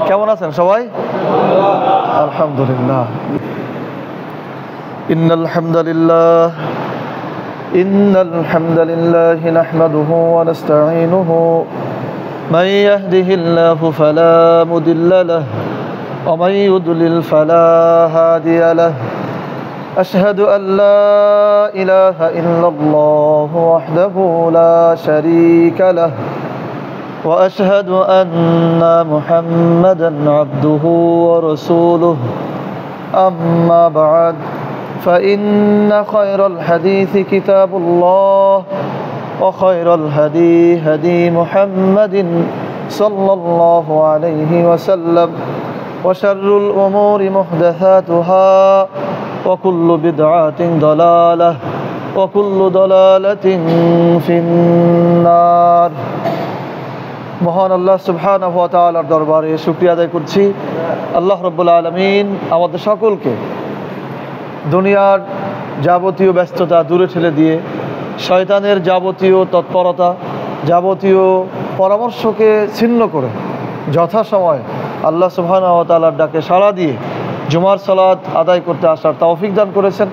কেমন আছেন সবাই? আলহামদুলিল্লাহ। ইন্নাল হামদালিল্লাহ নাহমাদুহু ওয়া নাস্তাঈনুহু মান ইয়াহদিহিল্লাহু ফালা মুদিল্লা লাহু ওয়া মান ইউদ্লিল ফালা হাদিয়া লাহু আশহাদু আল লা ইলাহা ইল্লাল্লাহু ওয়াহদাহু লা শারীকা লাহু وأشهد أن محمدًا عبده ورسوله أما بعد فإن خير الحديث كتاب الله وخير الهدي هدي محمد صلى الله عليه وسلم وشر الأمور محدثاتها وكل بدعة ضلالة وكل ضلالة في النار। মহান আল্লাহ সুবহানাহু ওয়া তাআলার দরবারে শুকরিয়া আদায় করছি। আল্লাহ রাব্বুল আলামিন আমাদের সকলকে দুনিয়ার যাবতীয় ব্যস্ততা দূরে ঠেলে দিয়ে শয়তানের যাবতীয় তৎপরতা, যাবতীয় পরামর্শকে ছিন্ন করে যথাসময়ে আল্লাহ সুবহানাহু ওয়া তাআলার ডাকে সাড়া দিয়ে জুমার সালাত আদায় করতে আসার তৌফিক দান করেছেন।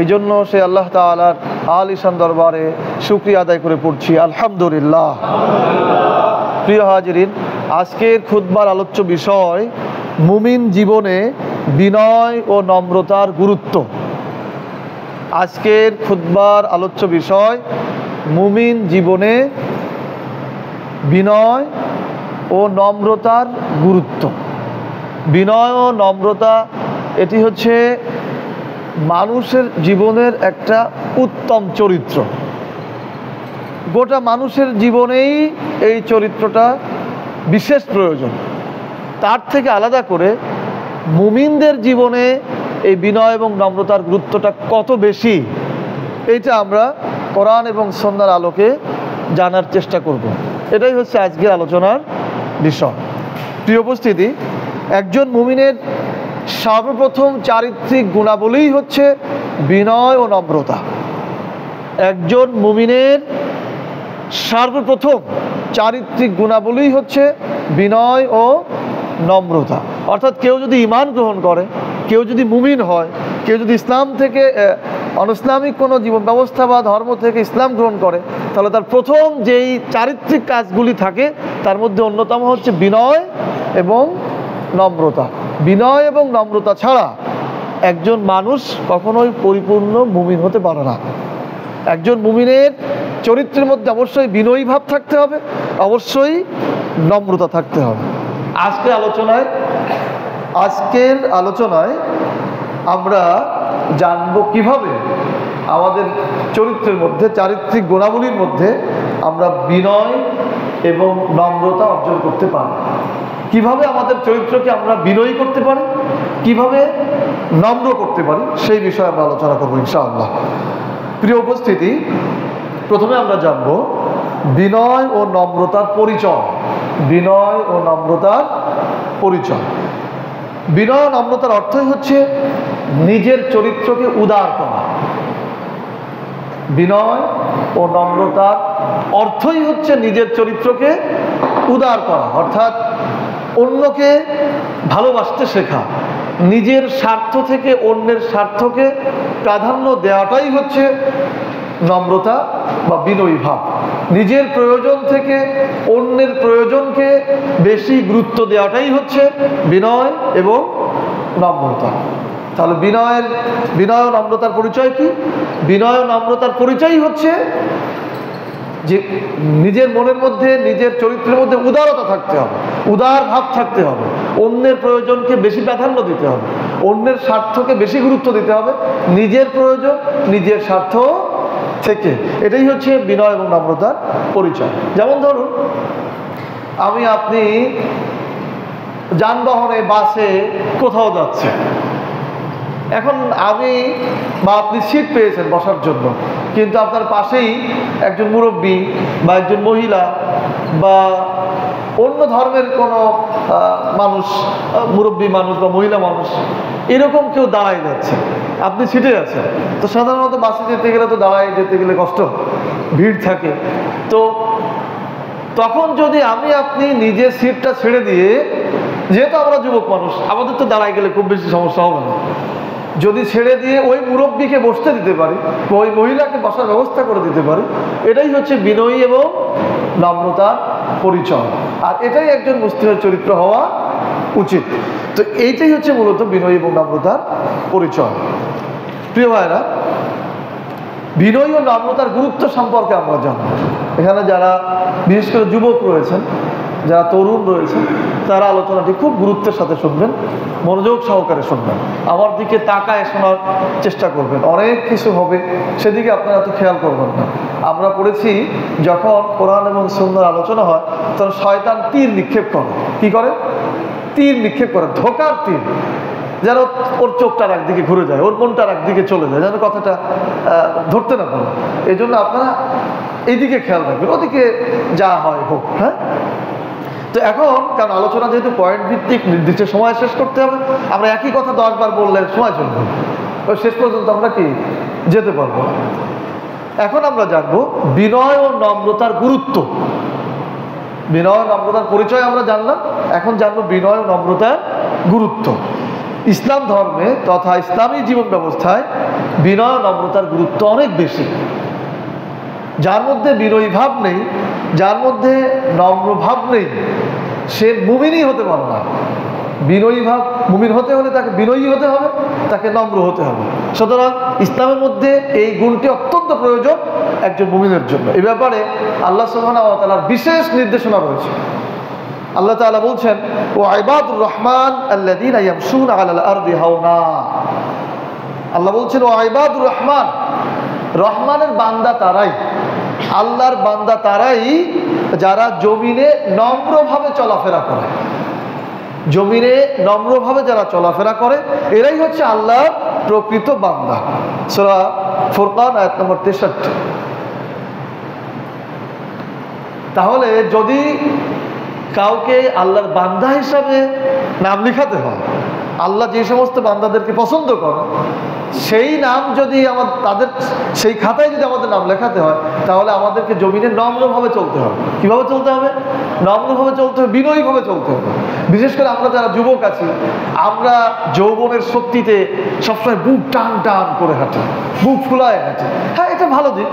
এই জন্য সে আল্লাহ তাআলার আলিশান দরবারে শুকরিয়া আদায় করে পড়ছি আলহামদুলিল্লাহ। প্রিয় হাজিরিন, আজকের খুতবার আলোচ্য বিষয় মুমিন জীবনে বিনয় ও নম্রতার গুরুত্ব। আজকের খুতবার আলোচ্য বিষয় মুমিন জীবনে বিনয় ও নম্রতার গুরুত্ব। বিনয় ও নম্রতা এটি হচ্ছে মানুষের জীবনের একটা উত্তম চরিত্র। গোটা মানুষের জীবনেই এই চরিত্রটা বিশেষ প্রয়োজন। তার থেকে আলাদা করে মুমিনদের জীবনে এই বিনয় এবং নম্রতার গুরুত্বটা কত বেশি, এইটা আমরা কোরআন এবং সুন্নাহর আলোকে জানার চেষ্টা করব। এটাই হচ্ছে আজকের আলোচনার বিষয়। প্রিয় উপস্থিতি, একজন মুমিনের সর্বপ্রথম চারিত্রিক গুণাবলীই হচ্ছে বিনয় ও নম্রতা। একজন মুমিনের সর্বপ্রথম চারিত্রিক গুণাবলী হচ্ছে বিনয় ও নম্রতা। অর্থাৎ কেউ যদি ঈমান গ্রহণ করে, কেউ যদি মুমিন হয়, কেউ যদি ইসলাম থেকে অনইসলামিক কোনো জীবন ব্যবস্থা বা ধর্ম থেকে ইসলাম গ্রহণ করে, তাহলে তার প্রথম যেই চারিত্রিক কাজগুলি থাকে তার মধ্যে অন্যতম হচ্ছে বিনয় এবং নম্রতা। বিনয় এবং নম্রতা ছাড়া একজন মানুষ কখনোই পরিপূর্ণ মুমিন হতে পারে না। একজন মুমিনের চরিত্রের মধ্যে অবশ্যই বিনয়ী ভাব থাকতে হবে, অবশ্যই নম্রতা থাকতে হবে। আজকের আলোচনায় আমরা জানব কিভাবে আমাদের চরিত্রের মধ্যে, চারিত্রিক গুণাবলীর মধ্যে আমরা বিনয় এবং নম্রতা অর্জন করতে পারি, কিভাবে আমাদের চরিত্রকে আমরা বিনয়ী করতে পারি, কিভাবে নম্র করতে পারি, সেই বিষয়ে আমরা আলোচনা করবো ইনশাআল্লাহ। প্রিয় উপস্থিতি, প্রথমে আমরা জানব বিনয় ও নম্রতার পরিচয়। বিনয় ও নম্রতার পরিচয়। বিনয় ও নম্রতার অর্থই হচ্ছে নিজের চরিত্রকে উদার করা। বিনয় ও নম্রতার অর্থই হচ্ছে নিজের চরিত্রকে উদার করা, অর্থাৎ অন্যকে ভালোবাসতে শেখা। নিজের স্বার্থ থেকে অন্যের স্বার্থকে প্রাধান্য দেওয়াটাই হচ্ছে নম্রতা বা বিনয়ী ভাব। নিজের প্রয়োজন থেকে অন্যের প্রয়োজনকে বেশি গুরুত্ব দেওয়াটাই হচ্ছে বিনয় এবং নম্রতা। তাহলে বিনয় ও নম্রতার পরিচয় কি? বিনয় ও নম্রতার পরিচয় হচ্ছে যে নিজের মনের মধ্যে, নিজের চরিত্রের মধ্যে উদারতা থাকতে হবে, উদার ভাব থাকতে হবে, অন্যের প্রয়োজনকে বেশি প্রাধান্য দিতে হবে, অন্যের স্বার্থকে বেশি গুরুত্ব দিতে হবে নিজের প্রয়োজন, নিজের স্বার্থ থেকে। এটাই হচ্ছে বিনয় এবং নম্রতার পরিচয়। যেমন ধরুন, আপনি যানবাহনে, বাসে কোথাও যাচ্ছে, এখন আপনি সিট পেয়েছেন বসার জন্য, কিন্তু আপনার পাশেই একজন মুরব্বী বা একজন মহিলা বা অন্য ধর্মের কোনো মানুষ, মুরব্বী মানুষ বা মহিলা মানুষ, এরকম কেউ দাঁড়ায় যাচ্ছে, আপনি সিটে আছেন। তো সাধারণত বাসে যেতে গেলে তো দাঁড়ায় যেতে গেলে কষ্ট, ভিড় থাকে। তো তখন যদি আমি আপনি নিজে সিটটা ছেড়ে দিয়ে, যেহেতু আমরা যুবক মানুষ, আমাদের তো দাঁড়ায় গেলে খুব বেশি সমস্যা হবে না, যদি ছেড়ে দিয়ে ওই মুরব্বীকে বসতে দিতে পারি, ওই মহিলাকে বসার ব্যবস্থা করে দিতে পারি, এটাই হচ্ছে বিনয়ী এবং নম্রতার পরিচয়। আর এটাই একজন মুসলিমের চরিত্র হওয়া উচিত। তো এইটাই হচ্ছে মূলত বিনয়ী এবং নম্রতার পরিচয়। প্রিয় ভাইরা, বিনয়ী ও নম্রতার গুরুত্ব সম্পর্কে আমরা জানি। এখানে যারা বিশেষ করে যুবক রয়েছেন, যারা তরুণ রয়েছেন, তারা আলোচনাটি খুব গুরুত্বের সাথে শুনবেন, মনোযোগ সহকারে শুনবেন, আমার দিকে তাকায় শোনার চেষ্টা করবেন। অনেক কিছু হবে, সেদিকে আপনারা তো খেয়াল করবেন না। আমরা পড়েছি যখন কোরআন এবং সুন্নাহর আলোচনা হয় তখন শয়তান তীর নিক্ষেপ করে। কি করে? তীর নিক্ষেপ করে, ধোকার তীর, যেন ওর চোখটার একদিকে ঘুরে যায়, ওর মনটার একদিকে চলে যায়, যেন কথাটা ধরতে না পারে। এই জন্য আপনারা এইদিকে খেয়াল রাখবেন, ওদিকে যা হয় হোক। হ্যাঁ, তো এখন কারণ আলোচনা যেহেতু পয়েন্ট ভিত্তিক, নির্দিষ্ট সময় শেষ করতে হবে, আমরা একই কথা 10 বার বললে সময় চলবে, ওই শেষ পর্যন্ত আমরা কি যেতে পারবো। এখন আমরা জানবো বিনয় ও নম্রতার গুরুত্ব। বিনয় ও নম্রতার পরিচয় আমরা জানলাম, এখন জানবো বিনয় ও নম্রতার গুরুত্ব। ইসলাম ধর্মে তথা ইসলামী জীবন ব্যবস্থায় বিনয় ও নম্রতার গুরুত্ব অনেক বেশি। যার মধ্যে বিনয়ী ভাব নেই, যার মধ্যে নম্র ভাব নেই, সে মুমিনই হতে পারে না। বিনয়ী ভাব, মুমিন হতে হলে তাকে বিনয়ী হতে হবে, তাকে নম্র হতে হবে। সুতরাং ইসলামের মধ্যে এই গুণটি অত্যন্ত প্রয়োজন একজন মুমিনের জন্য। এই ব্যাপারে আল্লাহ সুবহানাহু ওয়া তাআলার বিশেষ নির্দেশনা রয়েছে। আল্লাহ তাআলা বলছেন, ও ইবাদুর রহমান আল্লাযীনা ইয়ামশুনা আলাল আরদি হাওনা। আল্লাহ বলছেন, ও ইবাদুর রহমান, রহমানের বান্দা তারাই, আল্লাহর বান্দা তারাই যারা জমিনে নম্রভাবে চলাফেরা করে। জমিনে নম্রভাবে যারা চলাফেরা করে, এরাই হচ্ছে আল্লাহর প্রকৃত বান্দা। সূরা ফুরকান আয়াত নম্বর 63। তাহলে যদি কাউকে আল্লাহর বান্দা হিসাবে নাম লিখাতে হয়, আল্লাহ যে সমস্ত বান্দাদেরকে পছন্দ করেন, সেই নাম যদি তাদের সেই খাতায় যদি আমাদের নাম লেখাতে হয়, তাহলে আমাদেরকে জমিনে নম্রভাবে চলতে হবে। কিভাবে চলতে হবে? নম্রভাবে চলতে হবে, বিনয়ীভাবে চলতে হবে। বিশেষ করে আমরা যারা যুবক আছি, আমরা যৌবনের শক্তিতে সবসময় বুক টান টান করে হাঁটি, বুক ফুলায় হাঁটি। হ্যাঁ, এটা ভালো দিক,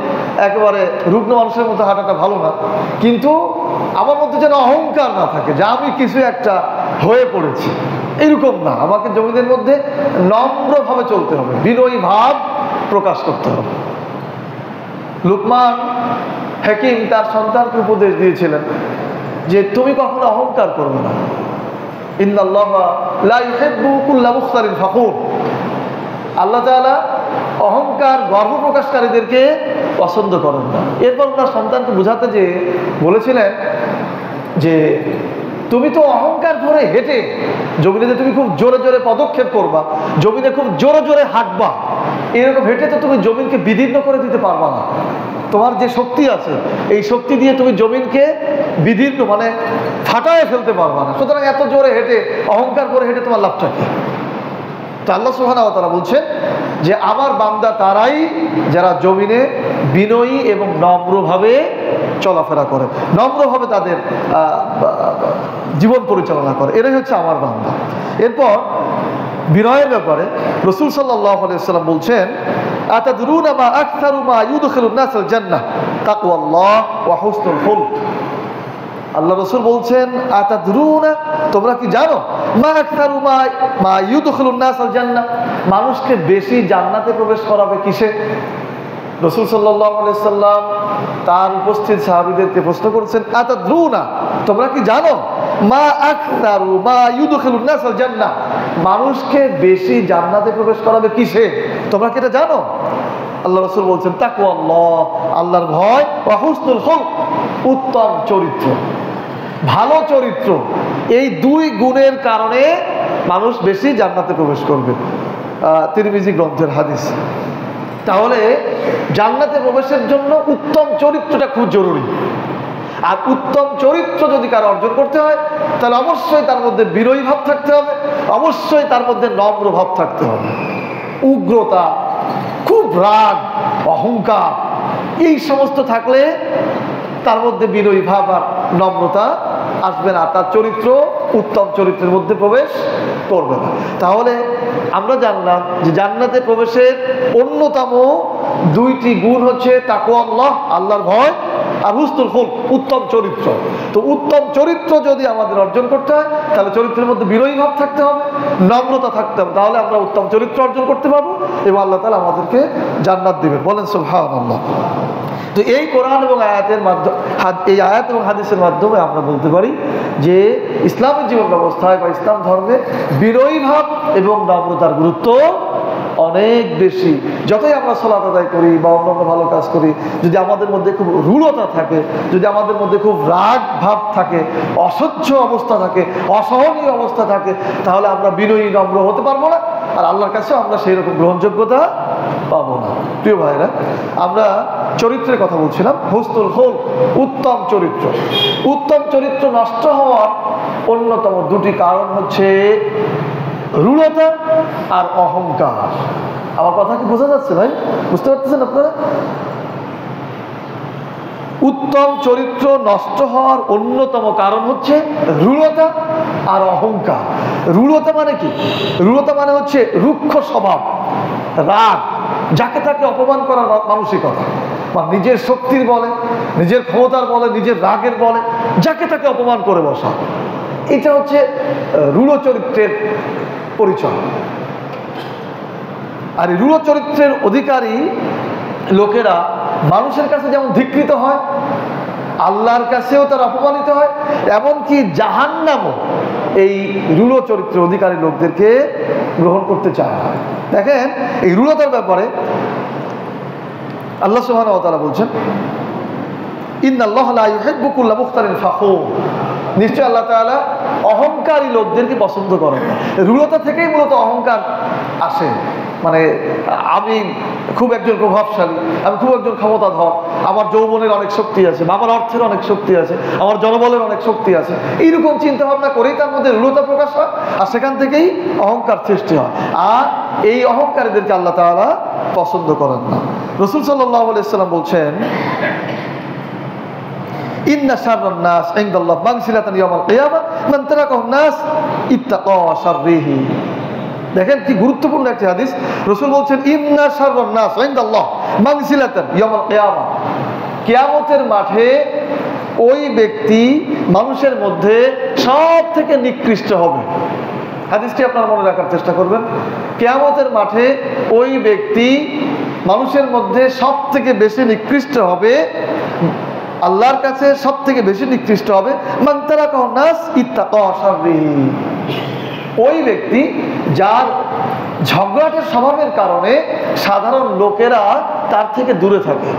একেবারে রুগ্ন মানুষের মতো হাঁটাটা ভালো না, কিন্তু আমার মধ্যে যেন অহংকার না থাকে যে আমি কিছু একটা হয়ে পড়েছি, এরকম না। আমাকে জমিনের মধ্যে নম্রভাবে চলতে হবে, বিনয়ী ভাব প্রকাশ করতে হবে। লুকমান হাকিম তার সন্তানকে উপদেশ দিয়েছিলেন যে তুমি কখনো অহংকার করবে না। ইন্নাল্লাহা লা ইউহিব্বু কুল্লা মুখতারিন ফাখুর। আল্লাহ তাআলা অহংকার, গর্ব প্রকাশকারীদেরকে পছন্দ করেন না। এরপর ওনার সন্তানকে বোঝাতে যে বলেছিলেন যে তুমি তো অহংকার ধরে হেঁটে জমিনে, যে তুমি খুব জোরে জোরে পদক্ষেপ করবা, জমিনে খুব জোরে জোরে হাঁটবা, এরকম হেঁটে তো তুমি জমিনকে বিদীর্ণ করে দিতে পারবা না। তোমার যে শক্তি আছে, এই শক্তি দিয়ে তুমি জমিনকে বিদীর্ণ মানে ফাটায় ফেলতে পারবা না। সুতরাং এত জোরে হেঁটে, অহংকার করে হেঁটে তোমার লাভটা কি? তো আল্লাহ সুবহানাহু ওয়া তাআলা বলছেন যে আমার বান্দা তারাই যারা জমিনে বিনয়ী এবং নম্রভাবে চলাফেরা করে, নম্রভাবে তাদের জীবন পরিচালনা করে, এরাই হচ্ছে আমার বান্দা। এরপর বিনয়ের ব্যাপারে রাসূল সাল্লাল্লাহু আলাইহি ওয়াসাল্লাম বলছেন, আতাদরুনা মা আকসারু মা ইউদখিলুন নাসাল জান্নাহ তাকওয়াল্লাহ ওয়া হুসনুল খুলক। আল্লাহ রাসূল বলছেন, আতাদরুনা, তোমরা কি জানো, মা আকসারু মা ইউদখিলুন নাসাল জান্নাহ, মানুষকে বেশি জান্নাতে প্রবেশ করাবে কিসে? রাসূল সাল্লাল্লাহু আলাইহি ওয়াসাল্লাম তার উপস্থিত সাহাবীদেরকে প্রশ্ন করেছেন, আতাদরুনা, তোমরা কি জানো, মা আকসারু মা ইউদখিলুন নাসাল জান্নাহ, মানুষকে বেশি জান্নাতে প্রবেশ করাবে কিসে? তোমরা কি এটা জানো? আল্লাহ রাসূল বলছেন, তাকওয়াল্লাহ, আল্লাহর ভয়, ওয়া হুসনুল খুলক, উত্তম চরিত্র, ভালো চরিত্র। এই দুই গুণের কারণে মানুষ বেশি জান্নাতে প্রবেশ করবে। তিরমিজি গ্রন্থের হাদিস। তাহলে জান্নাতে প্রবেশের জন্য উত্তম চরিত্রটা খুব জরুরি। আর উত্তম চরিত্র যদি কারো অর্জন করতে হয়, তাহলে অবশ্যই তার মধ্যে বিনয়ী ভাব থাকতে হবে, অবশ্যই তার মধ্যে নম্র ভাব থাকতে হবে। উগ্রতা, খুব রাগ, অহংকার, এই সমস্ত থাকলে তার মধ্যে বিনয়ী ভাব আর নম্রতা আসবে না, তার চরিত্র উত্তম চরিত্রের মধ্যে প্রবেশ করবে না। তাহলে আমরা জানলাম যে জান্নাতে প্রবেশের অন্যতম দুইটি গুণ হচ্ছে তাকওয়া আল্লাহ, আল্লাহর ভয়, আর হুসনুল খুলক, উত্তম চরিত্র। তো উত্তম চরিত্র যদি আমাদের অর্জন করতে হয় তাহলে চরিত্রের মধ্যে বিনয়ী ভাব থাকতে হবে, নম্রতা থাকতে হবে, তাহলে আমরা উত্তম চরিত্র অর্জন করতে পারবো এবং আল্লাহ তাআলা আমাদেরকে জান্নাত দিবেন। বলেন সুবহানাল্লাহ। তো এই কোরআন এবং আয়াতের মাধ্যমে, এই আয়াত এবং হাদিসের মাধ্যমে আমরা বলতে পারি যে ইসলামের জীবন ব্যবস্থায় বা ইসলাম ধর্মে বিনয়ী ভাব এবং নম্রতার গুরুত্ব অনেক বেশি। যতই আমরা সালাত আদায় করি বা অন্যান্য ভালো কাজ করি, যদি আমাদের মধ্যে খুব রূঢ়তা থাকে, যদি আমাদের মধ্যে খুব রাগ ভাব থাকে, অসহ্য অবস্থা থাকে, অসহনীয় অবস্থা থাকে, তাহলে আমরা বিনয়ী নম্র হতে পারবো না, আর আল্লাহর কাছেও আমরা সেই রকম গ্রহণযোগ্যতা পাবো না। প্রিয় ভাইরা, আমরা চরিত্রের কথা বলছিলাম, হুসনুল খুলক, উত্তম চরিত্র। উত্তম চরিত্র নষ্ট হওয়ার অন্যতম দুটি কারণ হচ্ছে রূঢ়তা আর অহংকার। আমার কথা কি বোঝা যাচ্ছে ভাই? বুঝতে পারতেছেন আপনারা? উত্তম চরিত্র নষ্ট হওয়ার অন্যতম কারণ হচ্ছে রূঢ়তা আর অহংকার। রূঢ়তা মানে কি? রূঢ়তা মানে হচ্ছে রুক্ষ স্বভাব, রাগ, যাকে তাকে অপমান করার মানসিকতা, বা নিজের শক্তির বলে, নিজের ক্ষমতার বলে, নিজের রাগের বলে যাকে তাকে অপমান করে বসা, এটা হচ্ছে রূঢ় চরিত্রের পরিচয়। আর এই রূঢ় চরিত্রের অধিকারী লোকেরা মানুষের কাছে যেমন ধিক্কৃত হয়, আল্লাহর কাছেও তারা অপমানিত হয়, এমনকি জাহান্নামও এই রূঢ় চরিত্রের অধিকারী লোকদেরকে গ্রহণ করতে চায় না। দেখেন, এই রূঢ়তার ব্যাপারে আল্লাহ সুবহানাহু ওয়া তাআলা বলছেন, ইন্নাল্লাহা লা ইউহিব্বু কুল্লা মুখতালিন ফাখুর। নিশ্চয় আল্লাহ তাআলা অহংকারী লোকদেরকে পছন্দ করেন না। রূঢ়তা থেকেই মূলত অহংকার আসে। মানে আমি খুব একজন প্রভাবশালী, আমি খুব একজন ক্ষমতাধর, আমার যৌবনের অনেক শক্তি আছে, আমার অর্থের অনেক শক্তি আছে, আমার জনবলের অনেক শক্তি আছে, এইরকম চিন্তা ভাবনা করেই তার মধ্যে রূঢ়তা প্রকাশ হয়, আর সেখান থেকেই অহংকার সৃষ্টি হয়। আর এই অহংকারীদেরকে আল্লাহ তাআলা পছন্দ করেন না। রাসূল সাল্লাল্লাহু আলাইহি ওয়াসাল্লাম বলছেন, ইন্না শাররান নাস ইনদাল্লাহ মাগফিরাতান ইয়াউমাল কিয়ামাহ মান তারাকাহুন নাস ইত্তাকা শাররিহি। দেখেন কি গুরুত্বপূর্ণ একটি হাদিস। রাসূল বলছেন, ইন্না শাররান নাস ইনদাল্লাহ মাগফিরাতান ইয়াউমাল কিয়ামাহ। কিয়ামতের মাঠে ওই ব্যক্তি মানুষের মধ্যে সব থেকে নিকৃষ্ট হবে। হাদিসটি আপনারা মনে রাখার চেষ্টা করবেন। কিয়ামতের মাঠে ওই ব্যক্তি মানুষের মধ্যে সব থেকে বেশি নিকৃষ্ট হবে, আল্লাহর কাছে সব থেকে বেশি নিকৃষ্ট হবে মান তারাকাহুন নাস ইত্তাকা শাররিহি। ওই ব্যক্তি যার ঝগড়াটের স্বভাবের কারণে সাধারণ লোকেরা তার থেকে দূরে থাকে।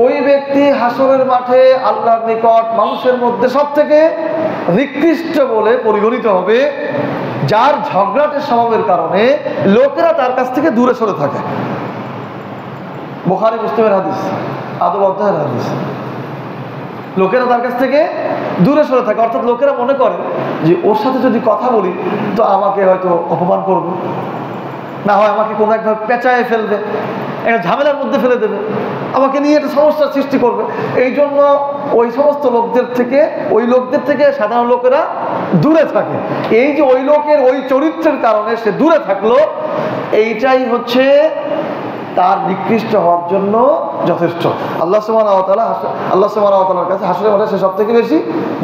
ওই ব্যক্তি হাসরের মাঠে আল্লাহর নিকট মানুষের মধ্যে সব থেকে নিকৃষ্ট বলে পরিগণিত হবে, যার ঝগড়াটের স্বভাবের কারণে লোকেরা তার কাছ থেকে দূরে সরে থাকে। বুখারী মুসলিমের হাদিস, আদব অধ্যায়ের হাদিস। লোকেরা তার কাছ থেকে দূরে সরে থাকে, অর্থাৎ লোকেরা মনে করে যে ওর সাথে যদি কথা বলি তো আমাকে হয়তো অপমান করবে, না হয় আমাকে কোনো একভাবে পেঁচায় ফেলবে, একটা ঝামেলার মধ্যে ফেলে দেবে, আমাকে নিয়ে একটা সমস্যার সৃষ্টি করবে। এই জন্য ওই সমস্ত লোকদের থেকে সাধারণ লোকেরা দূরে থাকে। এই যে ওই লোকের ওই চরিত্রের কারণে সে দূরে থাকলো, এইটাই হচ্ছে তার নিকৃষ্ট হওয়ার জন্য যথেষ্ট। আল্লাহ সুবহানাহু ওয়া তাআলার কাছে হাসরের মাঠে সে সব থেকে বেশি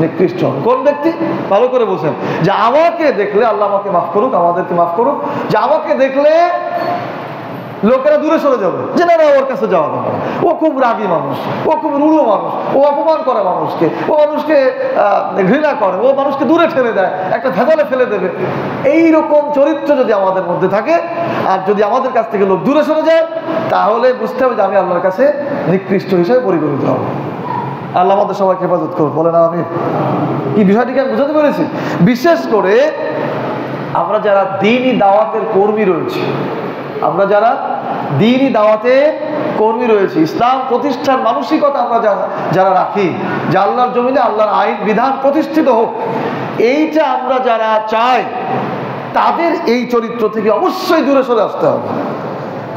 নিকৃষ্ট হবে। কোন ব্যক্তি? ভালো করে বোঝেন যে আমাকে দেখলে, আল্লাহ আমাকে মাফ করুক, আমাদেরকে মাফ করুক, যে আমাকে দেখলে লোকেরা দূরে সরে যাবে, যে না ওর কাছে যাওয়া যাবে না, ও খুব রাগী মানুষ, ও খুব রূঢ় মানুষ, ও অপমান করে মানুষকে, ও মানুষকে ঘৃণা করে, ও মানুষকে দূরে ঠেলে দেয়, একটা ভেজালে ফেলে দেবে। এইরকম চরিত্র যদি আমাদের মধ্যে থাকে, আর যদি আমাদের কাছ থেকে লোক দূরে সরে যায়, তাহলে বুঝতে হবে যে আমি আল্লাহর কাছে নিকৃষ্ট হিসেবে পরিগণিত হব। আল্লাহ আমাদের সবাইকে হেফাজত করুন, বলে না আমি কি বিষয়টিকে আমি বুঝাতে পেরেছি? বিশেষ করে আমরা যারা দ্বীনি দাওয়াতের কর্মী রয়েছে, আমরা যারা দ্বীনি দাওয়াতে কর্মী রয়েছে, ইসলাম প্রতিষ্ঠার মানসিকতা আমরা যারা রাখি, যে আল্লাহর জমিনে আল্লাহর আইন বিধান প্রতিষ্ঠিত হোক, এইটা আমরা যারা চাই, তাদের এই চরিত্র থেকে অবশ্যই দূরে সরে আসতে হবে।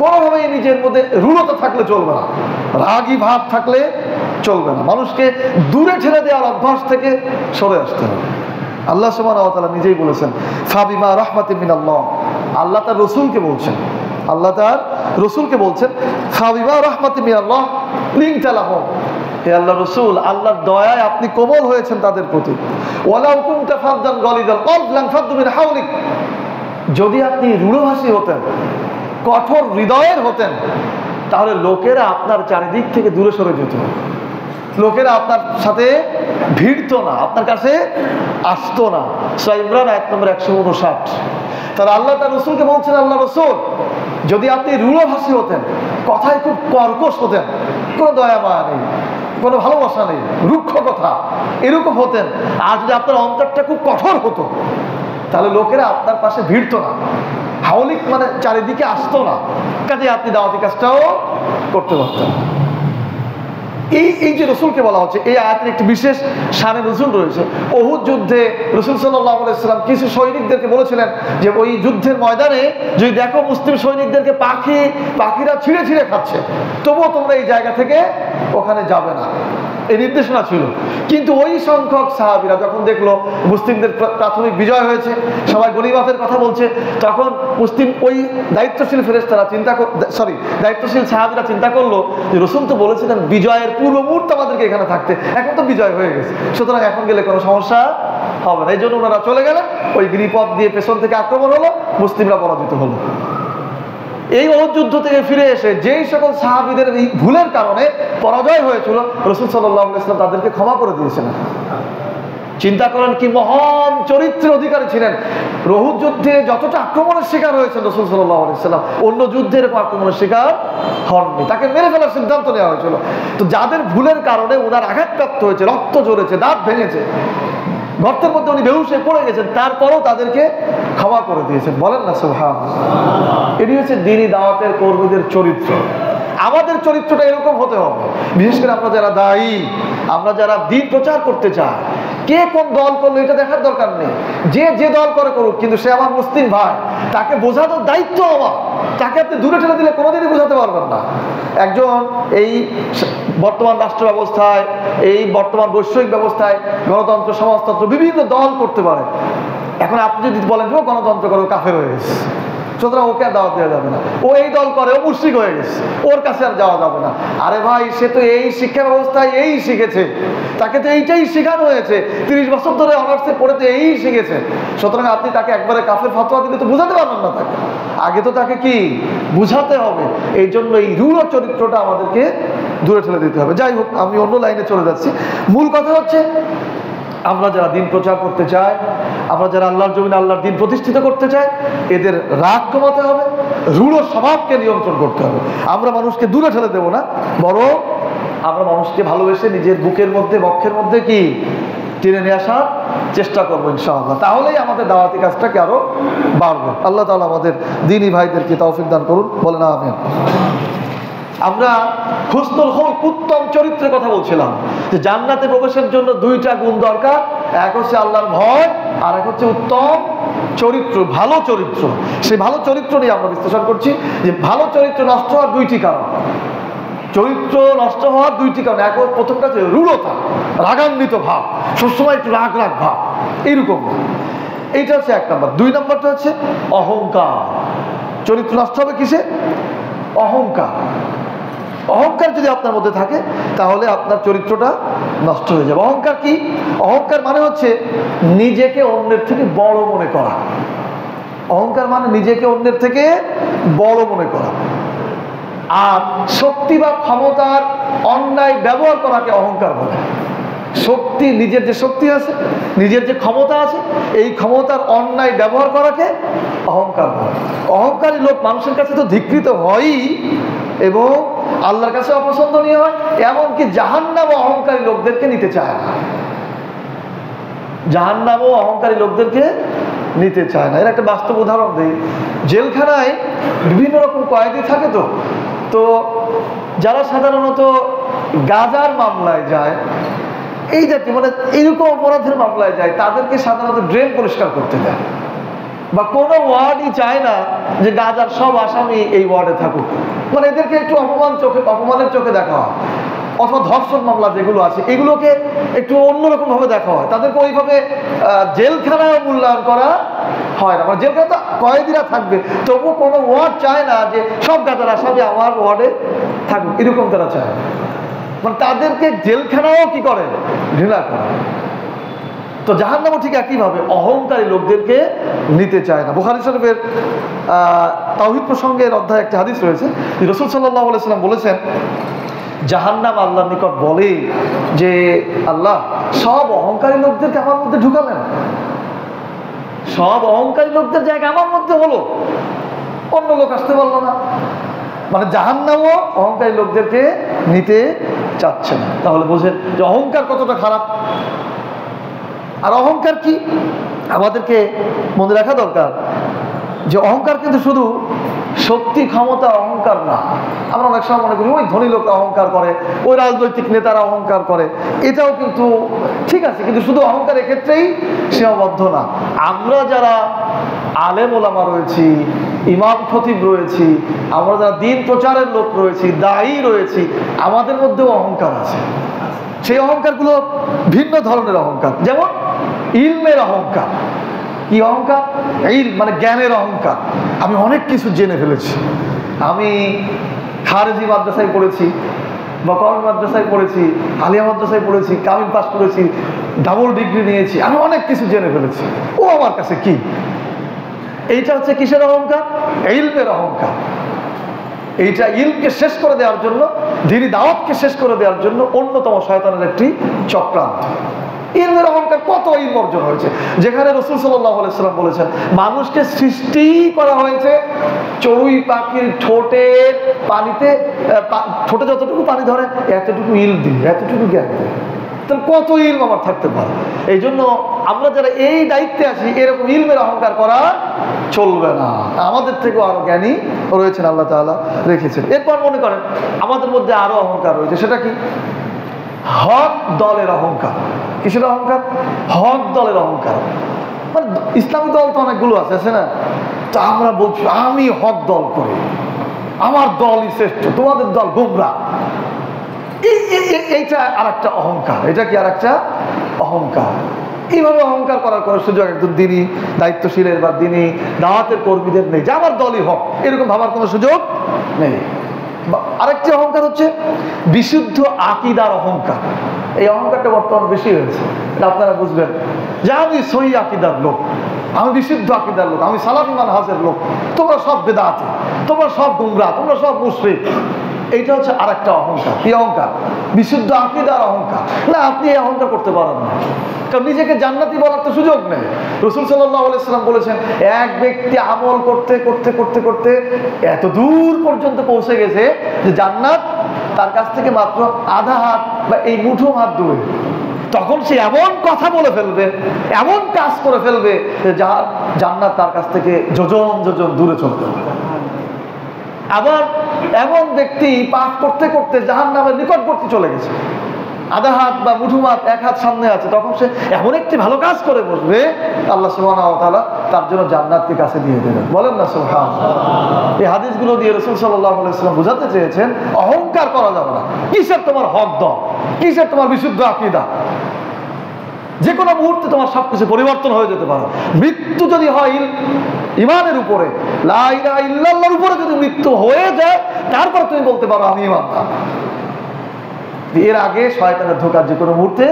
কোনোভাবেই নিজের মধ্যে রূঢ়তা থাকলে চলবে না, রাগী ভাব থাকলে চলবে না। মানুষকে দূরে ঠেলে দেওয়ার অভ্যাস থেকে সরে আসতে হবে। আল্লাহ সুবহানাহু ওয়া তাআলা নিজেই বলেছেন, ফাবিমা রাহমাতিন মিনাল্লাহ, আল্লাহ তার রসুলকে বলছেন, আল্লাহ তার রসুলকে বলছেন, ফাবিমা রাহমাতিন মিনাল্লাহ লিনতা লাহুম, হে আল্লাহ রসুল, আল্লাহর দয়ায় আপনি কোমল হয়েছেন তাদের প্রতি। ওয়ালাউ কুনতা ফাদ্দান গালিযাল কলব লানফাদ্দু মিন হাওলিক, যদি আপনি রূঢ়ভাষী হতেন, কঠোর হৃদয়ের হতেন, তাহলে লোকেরা আপনার চারিদিক থেকে দূরে সরে যেত, লোকেরা আপনার সাথে ভিড়তো না, আপনার কাছে আসতো না। সূরা ইমরান আয়াত নম্বর 159। তারা আল্লাহ তার রসুলকে বলছেন, আল্লাহ রসুল, যদি আপনি রূঢ়ভাষী হতেন, কথায় খুব কর্কশ হতেন, কোনো দয়া মায়া নেই, কোনো ভালোবাসা নেই, রুক্ষ কথা এরকম হতেন, আর যদি আপনার অন্তরটা খুব কঠোর হতো, তাহলে লোকেরা আপনার পাশে ভিড়তো না, হাওলিক মানে চারিদিকে আসতো না, কাজে আপনি দাওয়াতি কাজটাও করতে পারতেন। এই যে রসুলকে বলা হচ্ছে, এই আয়াতের একটি বিশেষ শানে নজুল রয়েছে। উহুদ যুদ্ধে রাসূল সাল্লাল্লাহু আলাইহি ওয়াসাল্লাম কিছু সৈনিকদেরকে বলেছিলেন যে ওই যুদ্ধের ময়দানে যদি দেখো মুসলিম সৈনিকদেরকে পাখিরা ছিঁড়ে ছিঁড়ে খাচ্ছে, তবুও তোমরা এই জায়গা থেকে ওখানে যাবে না, এই নির্দেশনা ছিল। কিন্তু ওই সংখ্যক সাহাবীরা যখন দেখলো মুসলিমদের প্রাথমিক বিজয় হয়েছে, সবাই গনিমতের কথা বলছে, তখন মুসলিম ওই দায়িত্বশীল ফেরেশতারা দায়িত্বশীল সাহাবীরা চিন্তা করলো যে রাসূল তো বলেছিলেন বিজয়ের পূর্ব মুহূর্তে আমাদেরকে এখানে থাকতে, এখন তো বিজয় হয়ে গেছে, সুতরাং এখন গেলে কোনো সমস্যা হবে না। এই জন্য ওনারা চলে গেলেন, ওই গিরিপথ দিয়ে পেছন থেকে আক্রমণ হলো, মুসলিমরা পরাজিত হলো। এই উহুদ যুদ্ধ থেকে ফিরে এসে যেই সকল সাহাবীদের এই ভুলের কারণে পরাজয় হয়েছিল, রাসূল সাল্লাল্লাহু আলাইহি ওয়াসাল্লাম তাদেরকে ক্ষমা করে দিয়েছিলেন। চিন্তা করেন কি মহান চরিত্রের অধিকারী ছিলেন। উহুদ যুদ্ধে যতটা আক্রমণের শিকার হয়েছেন রাসূল সাল্লাল্লাহু আলাইহি ওয়াসাল্লাম, অন্য যুদ্ধে এরকম আক্রমণের শিকার হননি, তাকে মেরে ফেলার সিদ্ধান্ত নেওয়া হয়েছিল। তো যাদের ভুলের কারণে ওনার আঘাতপ্রাপ্ত হয়েছে, রক্ত ঝরেছে, দাঁত ভেঙেছে, গর্তের মধ্যে উনি বেহুশ হয়ে পড়ে গেছেন, তারপরও তাদেরকে ক্ষমা করে দিয়েছেন। বলেন না সুবহানাল্লাহ। এটি হচ্ছে দ্বীনি দাওয়াতের কর্মীদের চরিত্র। আমাদের চরিত্রটা এরকম হতে হবে। বিশেষ করে আমরা যারা দায়ী, আমরা যারা দ্বীন প্রচার করতে চাই, কে কোন দল করলো এটা দেখার দরকার নেই, যে দল করে করুক, কিন্তু সে আমার মুসলিম ভাই, তাকে বোঝানোর দায়িত্ব আমার। তাকে আপনি দূরে ঠেলে দিলে কোনোদিনই বোঝাতে পারবেন না। একজন এই বর্তমান রাষ্ট্র ব্যবস্থায়, এই বর্তমান বৈশ্বিক ব্যবস্থায় গণতন্ত্র, সমাজতন্ত্র, বিভিন্ন দল করতে পারে। এখন আপনি যদি বলেন যে ও গণতন্ত্র করে, কাফের হয়ে গেছে, সুতরাং ওকে আর দাওয়াত দেওয়া যাবে না, ও এই দল করে, ও মুশরিক হয়ে গেছে, ওর কাছে আর যাওয়া যাবে না। আরে ভাই, সে তো এই শিক্ষা ব্যবস্থায় এই শিখেছে, তাকে তো এইটাই শেখানো হয়েছে, 30 বছর ধরে অনার্সে পড়েতে এই শিখেছে, সুতরাং আপনি তাকে একবারে কাফের ফতোয়া দিলে তো বুঝাতে পারবেন না। তাকে আগে তো তাকে কি বুঝাতে হবে। এই জন্য এই রূঢ় চরিত্রটা আমাদেরকে দূরে ঠেলে দিতে হবে। যাই হোক, আমি অন্য লাইনে চলে যাচ্ছি। মূল কথা হচ্ছে, আমরা যারা দিন প্রচার করতে চাই, আমরা যারা আল্লাহর জমিনে আল্লাহর দিন প্রতিষ্ঠিত করতে চাই, এদের রাগ কমাতে হবে, রূঢ় স্বভাবকে নিয়ন্ত্রণ করতে হবে। আমরা মানুষকে দূরে ঠেলে দেব না, বরং আমরা মানুষকে ভালোবেসে নিজের বুকের মধ্যে, বক্ষের মধ্যে কি টেনে নিয়ে আসার চেষ্টা করবো ইনশাআল্লাহ। তাহলেই আমাদের দাওয়াতি কাজটাকে আরো বাড়বে। আল্লাহ তাআলা আমাদের দ্বীনি ভাইদেরকে তৌফিক দান করুন, বলেন আমিন। আমরা হুসনুল খুলক, উত্তম চরিত্রের কথা বলছিলাম, যে জান্নাতে প্রবেশের জন্য 2টা গুণ দরকার। এক হচ্ছে আল্লাহর ভয়, আর এক হচ্ছে উত্তম চরিত্র, ভালো চরিত্র। সেই ভালো চরিত্র নিয়ে আমরা বিশ্লেষণ করছি যে ভালো চরিত্র নষ্ট হওয়ার 2টি কারণ। চরিত্র নষ্ট হওয়ার 2টি কারণ। প্রথমটা হচ্ছে রূঢ়তা, রাগান্বিত ভাব, সবসময় একটু রাগ ভাব, এইরকম। এইটা হচ্ছে 1 নম্বর। 2 নম্বরটা হচ্ছে অহংকার। চরিত্র নষ্ট হবে কিসে? অহংকার। অহংকার যদি আপনার মধ্যে থাকে, তাহলে আপনার চরিত্রটা নষ্ট হয়ে যাবে। অহংকার কি? অহংকার মানে হচ্ছে নিজেকে অন্যের থেকে বড় মনে করা। অহংকার মানে নিজেকে অন্যের থেকে বড় মনে করা। আর শক্তি বা ক্ষমতার অন্যায় ব্যবহার করাকে অহংকার বলে। শক্তি, নিজের যে শক্তি আছে, নিজের যে ক্ষমতা আছে, এই ক্ষমতার অন্যায় ব্যবহার করাকে অহংকার বলে। অহংকারী লোক মানুষের কাছে তো ধিক্কৃত হয়ই, এবং আল্লাহর কাছে অপছন্দনীয় হয়। এমনকি জাহান্নামও অহংকারী লোকদেরকে নিতে চায় না। জাহান্নামও অহংকারী লোকদেরকে নিতে চায় না। এর একটা বাস্তব উদাহরণ দিই। জেলখানায় বিভিন্ন রকম কয়েদি থাকে, তো যারা সাধারণত গাঁজার মামলায় যায়, এই জাতীয় মানে এইরকম অপরাধের মামলায় যায়, তাদেরকে সাধারণত ড্রেন পরিষ্কার করতে দেয়, বা কোনো ওয়ার্ডই চায় না যে গাঁজার সব আসামি এই ওয়ার্ডে থাকুক। মানে এদেরকে একটু অপমানের চোখে দেখা হয়। অথবা ধর্ষণ মামলা যেগুলো আছে এগুলোকে একটু অন্যরকম ভাবে দেখা হয়, তাদেরকে ওইভাবে জেলখানায় মূল্যায়ন করা হয় না। মানে জেলখানা তো কয়েদিরা থাকবে, তবুও কোনো ওয়ার্ড চায় না যে সব গাদার আসামি আমার ওয়ার্ডে থাকুক, এরকম তারা চায়। মানে তাদেরকে জেলখানাও কি করে, ঘৃণা করে। তো জাহান্নামও ঠিক একইভাবে অহংকারী লোকদেরকে নিতে চায় না। বুখারী শরীফের তাওহীদ প্রসঙ্গের অধ্যায়ে একটা হাদিস রয়েছে, রাসূল সাল্লাল্লাহু আলাইহি ওয়াসাল্লাম বলেছেন, জাহান্নাম আল্লাহর নিকট বলে যে আল্লাহ, সব অহংকারী লোকদেরকে আমার মধ্যে ঢুকালেন, সব অহংকারী লোকদের জায়গা আমার মধ্যে হলো, অন্য লোক আসতে পারলো না। মানে জাহান্নামও অহংকারী লোকদেরকে নিতে চাচ্ছে না। তাহলে বোঝেন যে অহংকার কতটা খারাপ। আর অহংকার কি আমাদেরকে মনে রাখা দরকার যে অহংকার কিন্তু শুধু শক্তি ক্ষমতা অহংকার না। আমরা অনেক সময় মনে করি ওই ধনী লোকরা অহংকার করে, ওই রাজনৈতিক নেতারা অহংকার করে, এটাও কিন্তু ঠিক আছে, কিন্তু শুধু অহংকার এক্ষেত্রেই সীমাবদ্ধ না। আমরা যারা আলেম ওলামা রয়েছি, ইমাম খতিব রয়েছি, আমরা যারা দিন প্রচারের লোক রয়েছি, দায়ী রয়েছি, আমাদের মধ্যেও অহংকার আছে। সেই অহংকারগুলো ভিন্ন ধরনের অহংকার, যেমন ইলমের অহংকার। কি অহংকার? ইলম মানে জ্ঞানের অহংকার। আমি অনেক কিছু জেনে ফেলেছি, আমি খারেজি মাদ্রাসায় পড়েছি, বকরী মাদ্রাসায় পড়েছি, আলিয়া মাদ্রাসায় পড়েছি, কামিল পাস করেছি, ডাবল ডিগ্রি নিয়েছি, আমি অনেক কিছু জেনে ফেলেছি, ও আমার কাছে কি? এইটা হচ্ছে কিসের অহংকার? ইলমের অহংকার। এইটা ইলমকে শেষ করে দেওয়ার জন্য, দ্বীনি দাওয়াতকে শেষ করে দেওয়ার জন্য অন্যতম শয়তানের একটি চক্রান্ত। ইলমের অহংকার, কত ইলম অর্জন হয়েছে, যেখানে রাসূল সাল্লাল্লাহু আলাইহি ওয়াসাল্লাম বলেছেন মানুষকে সৃষ্টি করা হয়েছে চড়ুই পাখির ঠোঁটের পানিতে, ঠোঁটে যতটুকু পানি ধরে এতটুকু ইলম দিই, এতটুকু জ্ঞান দিই। তাহলে কত ইলম আমার থাকতে পারে। এই জন্য আমরা যারা এই দায়িত্বে আছি, এরকম ইলমের অহংকার করা চলবে না। আমাদের থেকেও আরো জ্ঞানী রয়েছেন, আল্লাহ তাআলা রেখেছেন। এরপর মনে করেন আমাদের মধ্যে আরো অহংকার রয়েছে, সেটা কি? হক দলের অহংকার। কিসের অহংকার? হক দলের অহংকার। মানে ইসলামী দল তো অনেকগুলো আছে না, তো আমরা বলছি আমি হক দল করি, আমার দলই শ্রেষ্ঠ, তোমাদের দল গোমরা। এইটা আর একটা অহংকার। এটা কি আর একটা অহংকার? এইভাবে অহংকার করার কোনো সুযোগ একজন দিনী দায়িত্বশীলের বা দিনী দাওয়াতের কর্মীদের নেই যে আমার দলই হক, এরকম ভাবার কোনো সুযোগ নেই। আরেকটি অহংকার হচ্ছে বিশুদ্ধ আকীদার অহংকার। এই অহংকারটা বর্তমান বেশি হয়েছে, এটা আপনারা বুঝবেন যে আমি সহি আকীদার লোক, আমি বিশুদ্ধ আকীদার লোক, আমি সালাফি মানহাজের লোক, তোমরা সব বেদাতি, তোমরা সব গুমরাহ, তোমরা সব মুশরিক। এইটা হচ্ছে আর একটা অহংকার। কি অহংকার? বিশুদ্ধ আকীদার অহংকার। না, আপনি এই অহংকার করতে পারেন না, কারণ নিজেকে জান্নাতি বলার তো সুযোগ নেই। রাসূল সাল্লাল্লাহু আলাইহি ওয়াসাল্লাম বলেছেন এক ব্যক্তি আমল করতে করতে করতে করতে এত দূর পর্যন্ত পৌঁছে গেছে যে জান্নাত তার কাছ থেকে মাত্র আধা হাত বা এই মুঠো হাত দূরে। তখন সে এমন কথা বলে ফেলবে, এমন কাজ করে ফেলবে যে জান্নাত তার কাছ থেকে যোজন যোজন দূরে চলে যাবে। আবার এমন ব্যক্তি পাপ করতে করতে জাহান্নামের নিকটবর্তী চলে গেছে, আধা হাত বা মুঠো হাত, এক হাত সামনে আছে, তখন সে এমন একটি ভালো কাজ করে বসবে, আল্লাহ সুবহানাহু ওয়া তাআলা তার জন্য জান্নাতকে কাছে দিয়ে দেবেন। বলেন না সুবহানাল্লাহ। এই হাদিসগুলো দিয়ে রাসূল সাল্লাল্লাহু আলাইহি ওয়াসাল্লাম বোঝাতে চেয়েছেন অহংকার করা যাবে না। কিসের তোমার হক দল, কিসের তোমার বিশুদ্ধ আকীদা? যে কোনো মুহূর্তে তোমার সবকিছু পরিবর্তন হয়ে যেতে পারে। মৃত্যু যদি হয় ইমানের উপরে, লা ইলাহা ইল্লাল্লাহর উপরে যদি মৃত্যু হয়ে যায়, তারপর তুমি বলতে পারো আমি ইমানদার। এর আগে শয়তানের ধোঁকা যে কোনো মুহূর্তে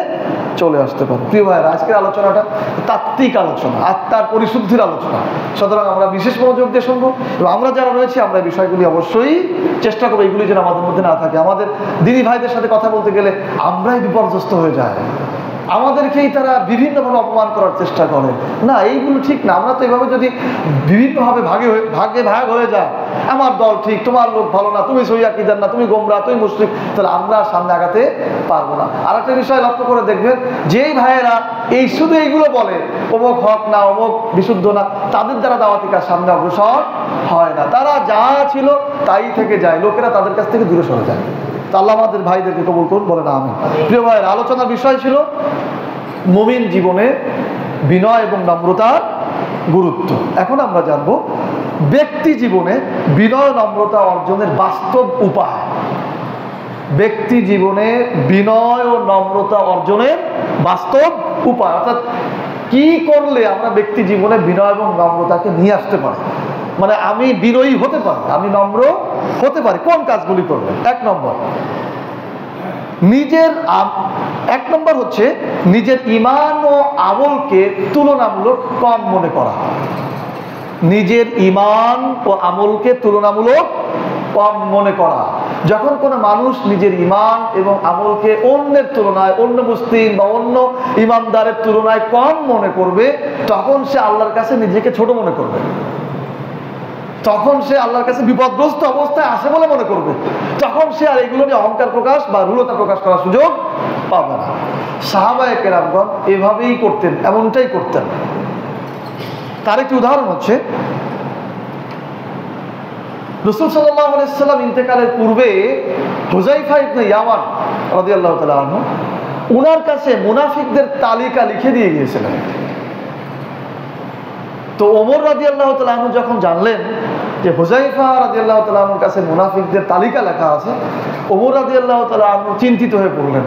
চলে আসতে পারে। প্রিয় ভাইয়েরা, আজকের আলোচনাটা তাত্ত্বিক আলোচনা, আত্মার পরিশুদ্ধির আলোচনা। সুতরাং আমরা বিশেষ মনোযোগ দিয়ে শুনবো এবং আমরা যারা রয়েছি আমরা এই বিষয়গুলি অবশ্যই চেষ্টা করবো এগুলি যেন আমাদের মধ্যে না থাকে। আমাদের দিনী ভাইদের সাথে কথা বলতে গেলে আমরাই বিপর্যস্ত হয়ে যায়, আমাদেরকেই তারা বিভিন্নভাবে অপমান করার চেষ্টা করে। না, এইগুলো ঠিক না। আমরা তো এভাবে যদি বিভিন্নভাবে ভাগে ভাগ হয়ে যায়, আমার দল ঠিক, তোমার লোক ভালো না, তুমি সহি আকীদার না, তুমি গোমরাহ, তুমি মুশরিক, তাহলে আমরা সামনে আগাতে পারবো না। আর একটা বিষয় লক্ষ্য করে দেখবেন, যেই ভাইয়েরা এই শুধু এইগুলো বলে অমুক হক না, অমুক বিশুদ্ধ না, তাদের দ্বারা দাওয়াতি কাজ সামনে অগ্রসর হয় না। তারা যা ছিল তাই থেকে যায়, লোকেরা তাদের কাছ থেকে দূরে সরে যায়। আল্লাহ আমাদের ভাইদেরকে কবুল করুন, বলেন আমিন। প্রিয় ভাইয়ের, আলোচনার বিষয় ছিল মুমিন জীবনে বিনয় এবং নম্রতার গুরুত্ব। এখন আমরা জানব ব্যক্তি জীবনে বিনয় নম্রতা অর্জনের বাস্তব উপায়। ব্যক্তি জীবনে বিনয় ও নম্রতা অর্জনের বাস্তব উপায়, অর্থাৎ কি করলে আমরা ব্যক্তি জীবনে বিনয় এবং নম্রতাকে নিয়ে আসতে পারি, মানে আমি বিনয়ী হতে পারি, আমি নম্র হতে পারি, কোন কাজগুলি করবে? এক নম্বর হচ্ছে নিজের ঈমান ও আমলকে তুলনামূলক কম মনে করা। নিজের ঈমান ও আমলকে তুলনামূলক কম মনে করা। যখন কোনো মানুষ নিজের ঈমান এবং আমলকে অন্যের তুলনায়, অন্য মুসলিম বা অন্য ঈমানদারের তুলনায় কম মনে করবে, তখন সে আল্লাহর কাছে নিজেকে ছোট মনে করবে, তখন সে আল্লাহর কাছে বিপদগ্রস্ত অবস্থায় আসে বলে মনে করবে, তখন সে আর এগুলো নিয়ে অহংকার প্রকাশ বা রূঢ়তা প্রকাশ করার সুযোগ পাবে না। সাহাবায়ে কেরামগণ এভাবেই করতেন, এমনটাই করতেন। তার একটি উদাহরণ হচ্ছে, রাসূল সাল্লাল্লাহু আলাইহি ওয়াসাল্লাম ইন্তেকালের পূর্বে হুযায়ফা ইবনে ইয়ামান রাদিয়াল্লাহু তাআলা আনহু ওনার কাছে মুনাফিকদের তালিকা লিখে দিয়ে গিয়েছিলেন। তো ওমর রাদিয়াল্লাহু তাআলা আনহু যখন জানলেন যে হুযায়ফা রাদিয়াল্লাহু তাআলা আনহুর কাছে মুনাফিকদের তালিকা লেখা আছে, ওমর রাদিয়াল্লাহু তাআলা আনহু চিন্তিত হয়ে পড়লেন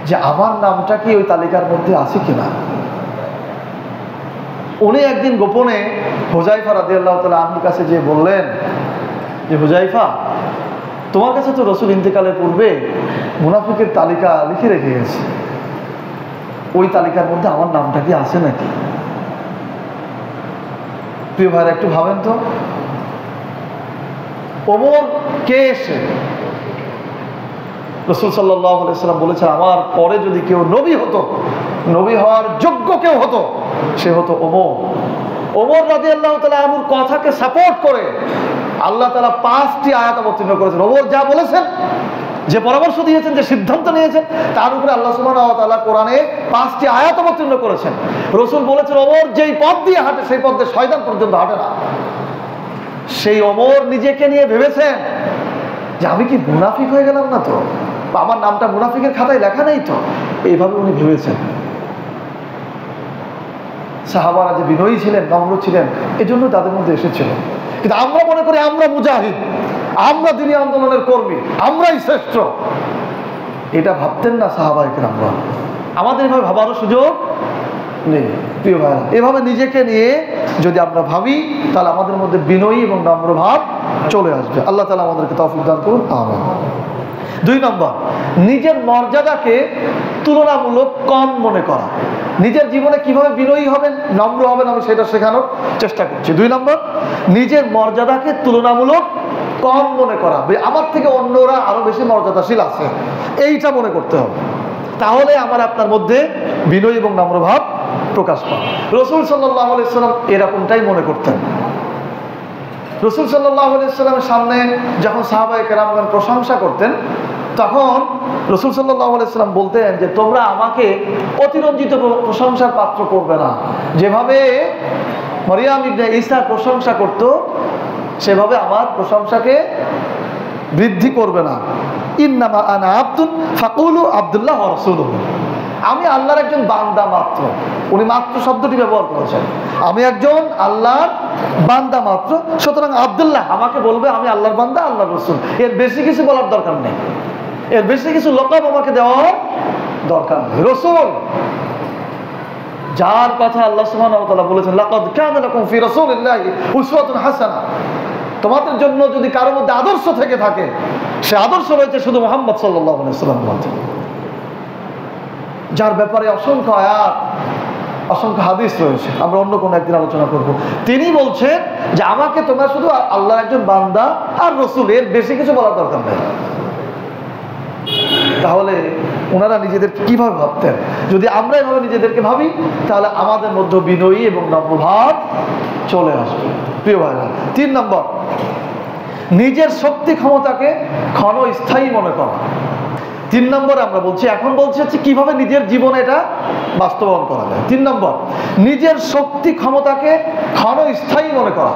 যে আমার নামটা কি ওই তালিকার মধ্যে আছে কিনা। উনি একদিন গোপনে হুযায়ফা রাদিয়াল্লাহু তাআলা আনহুর কাছে যে বললেন যে হুযায়ফা, তোমার কাছে তো রাসূল ইন্তেকালের পূর্বে মুনাফিকের তালিকা লিখে রেখে গেছে, ওই তালিকার মধ্যে আমার নামটা কি আছে নাকি? প্রিয় ভাইরা, একটু ভাবেন তো, ওমর কে এসে? রাসূল সাল্লাল্লাহু আলাইহি ওয়াসাল্লাম বলেছেন, আমার পরে যদি কেউ নবী হতো, নবী হওয়ার যোগ্য কেউ হতো, সে হতো ওমর। ওমর রাদিয়াল্লাহু তাআলা আনহুর কথাকে সাপোর্ট করে আল্লাহ তাআলা 5টি আয়াত অবতীর্ণ করেছেন। ওমর যা বলেছেন, যে পরামর্শ দিয়েছেন, যে সিদ্ধান্ত নিয়েছেন, তার উপরে আল্লাহ সুবহানাহু ওয়া তাআলা কোরআনে 5টি আয়াত অবতীর্ণ করেছেন। রাসূল বলেছেন, ওমর যেই পথ দিয়ে হাঁটে সেই পথ দিয়ে শয়তান পর্যন্ত হাঁটে না। সেই ওমর নিজেকে নিয়ে ভেবেছেন যে আমি কি মুনাফিক হয়ে গেলাম না তো, বা আমার নামটা মুনাফিকের খাতায় লেখা নেই তো, এইভাবে উনি ভেবেছেন। সাহাবারা যে বিনয়ী ছিলেন, নম্র ছিলেন, এজন্য তাদের মধ্যে এসেছিল। কিন্তু আমরা মনে করি আমরা মুজাহিদ, আমরা দ্বীনি আন্দোলনের কর্মী, আমরাই শ্রেষ্ঠ। এটা ভাবতেন না সাহাবায়ে কেরামরা। আমাদের এভাবে ভাবারও সুযোগ নেই। প্রিয় ভাইরা, এভাবে নিজেকে নিয়ে যদি আমরা ভাবি, তাহলে আমাদের মধ্যে বিনয়ী এবং নম্র ভাব চলে আসবে। আল্লাহ তাআলা আমাদেরকে তৌফিক দান করুন, আমিন। 2 নম্বর, নিজের মর্যাদাকে তুলনামূলক কম মনে করা। নিজের জীবনে কিভাবে বিনয়ী হবেন, নম্র হবেন, আমি সেটা শেখানোর চেষ্টা করছি। 2 নম্বর, নিজের মর্যাদাকে তুলনামূলক কম মনে করা। আমার থেকে অন্যরা আরো বেশি মর্যাদাশীল আছে, এইটা মনে করতে হবে। তাহলে আমার আপনার মধ্যে বিনয় এবং নম্র ভাব প্রকাশ পায়। রাসূল সাল্লাল্লাহু আলাইহি ওয়াসাল্লাম এরকমটাই মনে করতেন। রাসূল সাল্লাল্লাহু আলাইহি ওয়াসাল্লামের সামনে যখন সাহাবায়ে কেরামগণ প্রশংসা করতেন, তখন রাসূল সাল্লাল্লাহু আলাইহি ওয়াসাল্লাম বলতেন যে তোমরা আমাকে অতিরঞ্জিত প্রশংসার পাত্র করবে না। যেভাবে মরিয়ম ইবনে ঈসা প্রশংসা করত, সেভাবে আমার প্রশংসাকে বৃদ্ধি করবে না। ইন্নামা আনা আব্দুন ফাকুলু আব্দুল্লাহ ওয়া রাসূলুহু। আমি আল্লাহর একজন বান্দা মাত্র। উনি মাত্র শব্দটি ব্যবহার করেছেন। আমি একজন আল্লাহর বান্দা মাত্র, সুতরাং আব্দুল্লাহ আমাকে বলবে আমি আল্লাহর বান্দা, আল্লাহর রাসূল। এর বেশি কিছু বলার দরকার নেই, এর বেশি কিছু লকব আমাকে দেওয়ার দরকার নেই। রাসূল, যার কথা আল্লাহ সুবহানাহু ওয়া তাআলা বলেছেন, লাকাদ কানা লাকুম ফি রাসূলিল্লাহি উসওয়াতুন হাসানাহ। তোমাদের জন্য যদি কারোর মধ্যে আদর্শ থেকে থাকে, সে আদর্শ রয়েছে শুধু মুহাম্মদ সাল্লাল্লাহু আলাইহি ওয়াসাল্লামের মধ্যে, যার ব্যাপারে অসংখ্য আয়াত, অসংখ্য হাদিস রয়েছে। আমরা অন্য কোনো একদিন আলোচনা করব। তিনি বলছেন যে আমাকে তোমরা শুধু আল্লাহর একজন বান্দা আর রাসূল, এর বেশি কিছু বলার দরকার নেই। তাহলে ওনারা নিজেদের কিভাবে ভাবতেন? যদি আমরা এভাবে নিজেদেরকে ভাবি, তাহলে আমাদের মধ্যে বিনয়ী এবং নম্র ভাব চলে আসবে। প্রিয় ভাইরা, 3 নম্বর, নিজের শক্তি ক্ষমতাকে ক্ষণস্থায়ী মনে করা। 3 নম্বরে আমরা বলছি, এখন বলছি হচ্ছে কিভাবে নিজের জীবনে এটা বাস্তবায়ন করা যায়। 3 নম্বর, নিজের শক্তি ক্ষমতাকে ক্ষণস্থায়ী মনে করা।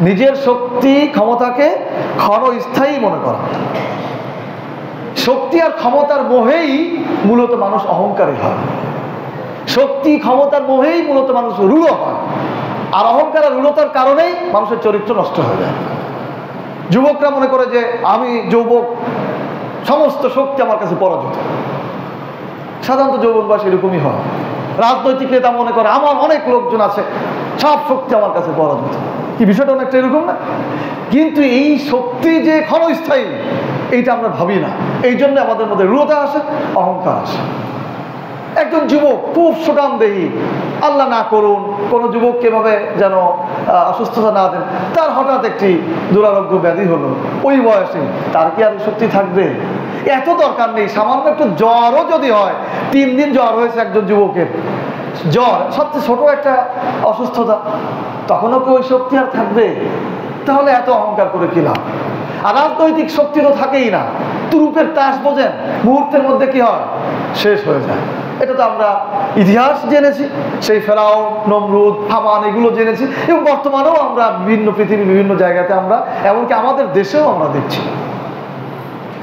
নিজের শক্তি ক্ষমতাকে ক্ষণস্থায়ী মনে করা। শক্তি আর ক্ষমতার মোহেই মূলত মানুষ অহংকারী হয়। শক্তি ক্ষমতার মোহেই মূলত মানুষ রূঢ় হয়। আর অহংকার আর রূঢ়তার কারণেই মানুষের চরিত্র নষ্ট হয়ে যায়। যুবকরা মনে করে যে আমি যুবক, সমস্ত শক্তি আমার কাছে পরাজিত। সাধারণত যৌবন বয়স এরকমই হয়। রাজনৈতিক নেতা মনে করে আমার অনেক লোকজন আছে, সব শক্তি আমার কাছে পরাজিত। কি বিষয়টা অনেকটা এরকম না? কিন্তু এই শক্তি যে ক্ষণস্থায়ী এইটা আমরা ভাবি না। এই জন্য আমাদের মধ্যে রূঢ়তা আসে, অহংকার আসে। একজন যুবক খুব সুঠামদেহী, আল্লাহ না করুন কোনো যুবককে এভাবে যেন অসুস্থতা না দেন, তার হঠাৎ একটি দুরারোগ্য ব্যাধি হলো ওই বয়সে, তার কি আর শক্তি থাকবে? এত দরকার নেই, সামান্য একটু জ্বরও যদি হয়, 3 দিন জ্বর হয়েছে একজন যুবকের, জ্বর সবচেয়ে ছোট একটা অসুস্থতা, তখনও কি ওই শক্তি আর থাকবে? তাহলে এত অহংকার করে কি লাভ? আর রাজনৈতিক শক্তি তো থাকেই না। তুরুপের তাস বোঝেন, মুহূর্তের মধ্যে কি হয়, শেষ হয়ে যায়। এটা তো আমরা ইতিহাস জেনেছি, সেই ফেরাউন, নমরুদ, হামান এগুলো জেনেছি, এবং বর্তমানেও আমরা পৃথিবীর বিভিন্ন জায়গাতে আমরা, এমনকি আমাদের দেশেও আমরা দেখছি।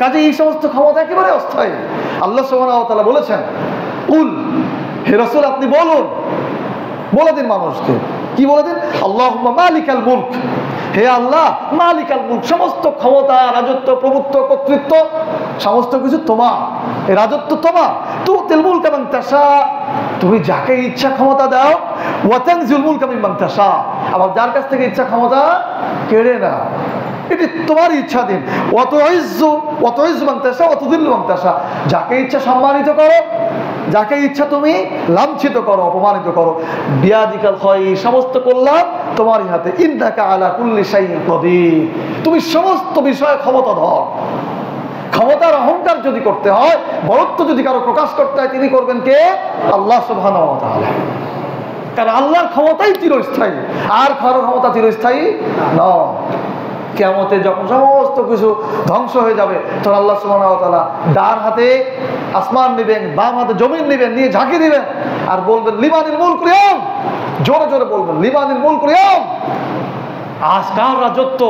কাজে এই সমস্ত ক্ষমতা একেবারে অস্থায়ী। আল্লাহ সুবহানাহু ওয়া তাআলা বলেছেন, কুল, হে রাসূল আপনি বলুন, বলে দিন মানুষকে। কি বলে দিন? আল্লাহুম্মা মালিকাল মুলক, হে আল্লাহ মালিকাল মুলক, সমস্ত ক্ষমতা, রাজত্ব, প্রভুত্ব, কর্তৃত্ব সমস্ত কিছু তোমার, এই রাজত্ব তোমার। তুতিল মুলকা মান তাশা, তুমি যাকে ইচ্ছা ক্ষমতা দাও, ওয়া তানজিলুল মুলকা মিম্মান তাশা, আবার যার কাছ থেকে ইচ্ছা ক্ষমতা কেড়ে নাও। এটি তোমার ইচ্ছা দিন। ওয়াতুইজ্জু মান তাশা ওয়া তুযিল্লু মান তাশা, যাকে ইচ্ছা সম্মানিত করো, যাকে ইচ্ছা তুমি লাঞ্ছিত করো, অপমানিত করো। বিয়াদিকাল খায়র, সমস্ত কল্যাণ তোমারই হাতে। ইন্নাকা আলা কুল্লি শাইইন কাদির, তুমি সমস্ত বিষয়ে ক্ষমতাধর। ক্ষমতার অহংকার যদি করতে হয়, বরত্ব যদি কারো প্রকাশ করতে হয়, তিনি করবেন কে? আল্লাহ সুবহানাহু ওয়া তাআলা। কারণ আল্লাহর ক্ষমতাই চিরস্থায়ী, আর কারো ক্ষমতা চিরস্থায়ী নয়। কিয়ামতে যখন সমস্ত কিছু ধ্বংস হয়ে যাবে, তখন আল্লাহ সুবহানাহু ওয়া তাআলা ডান হাতে আসমান নেবেন, বাম হাতে জমিন নেবেন, নিয়ে ঝাঁকি দিবেন আর বলবেন লিমানিল মুলকুল ইয়াউম, জোরে জোরে বলবেন লিমানিল মুলকুল ইয়াউম, আজ কার রাজত্ব?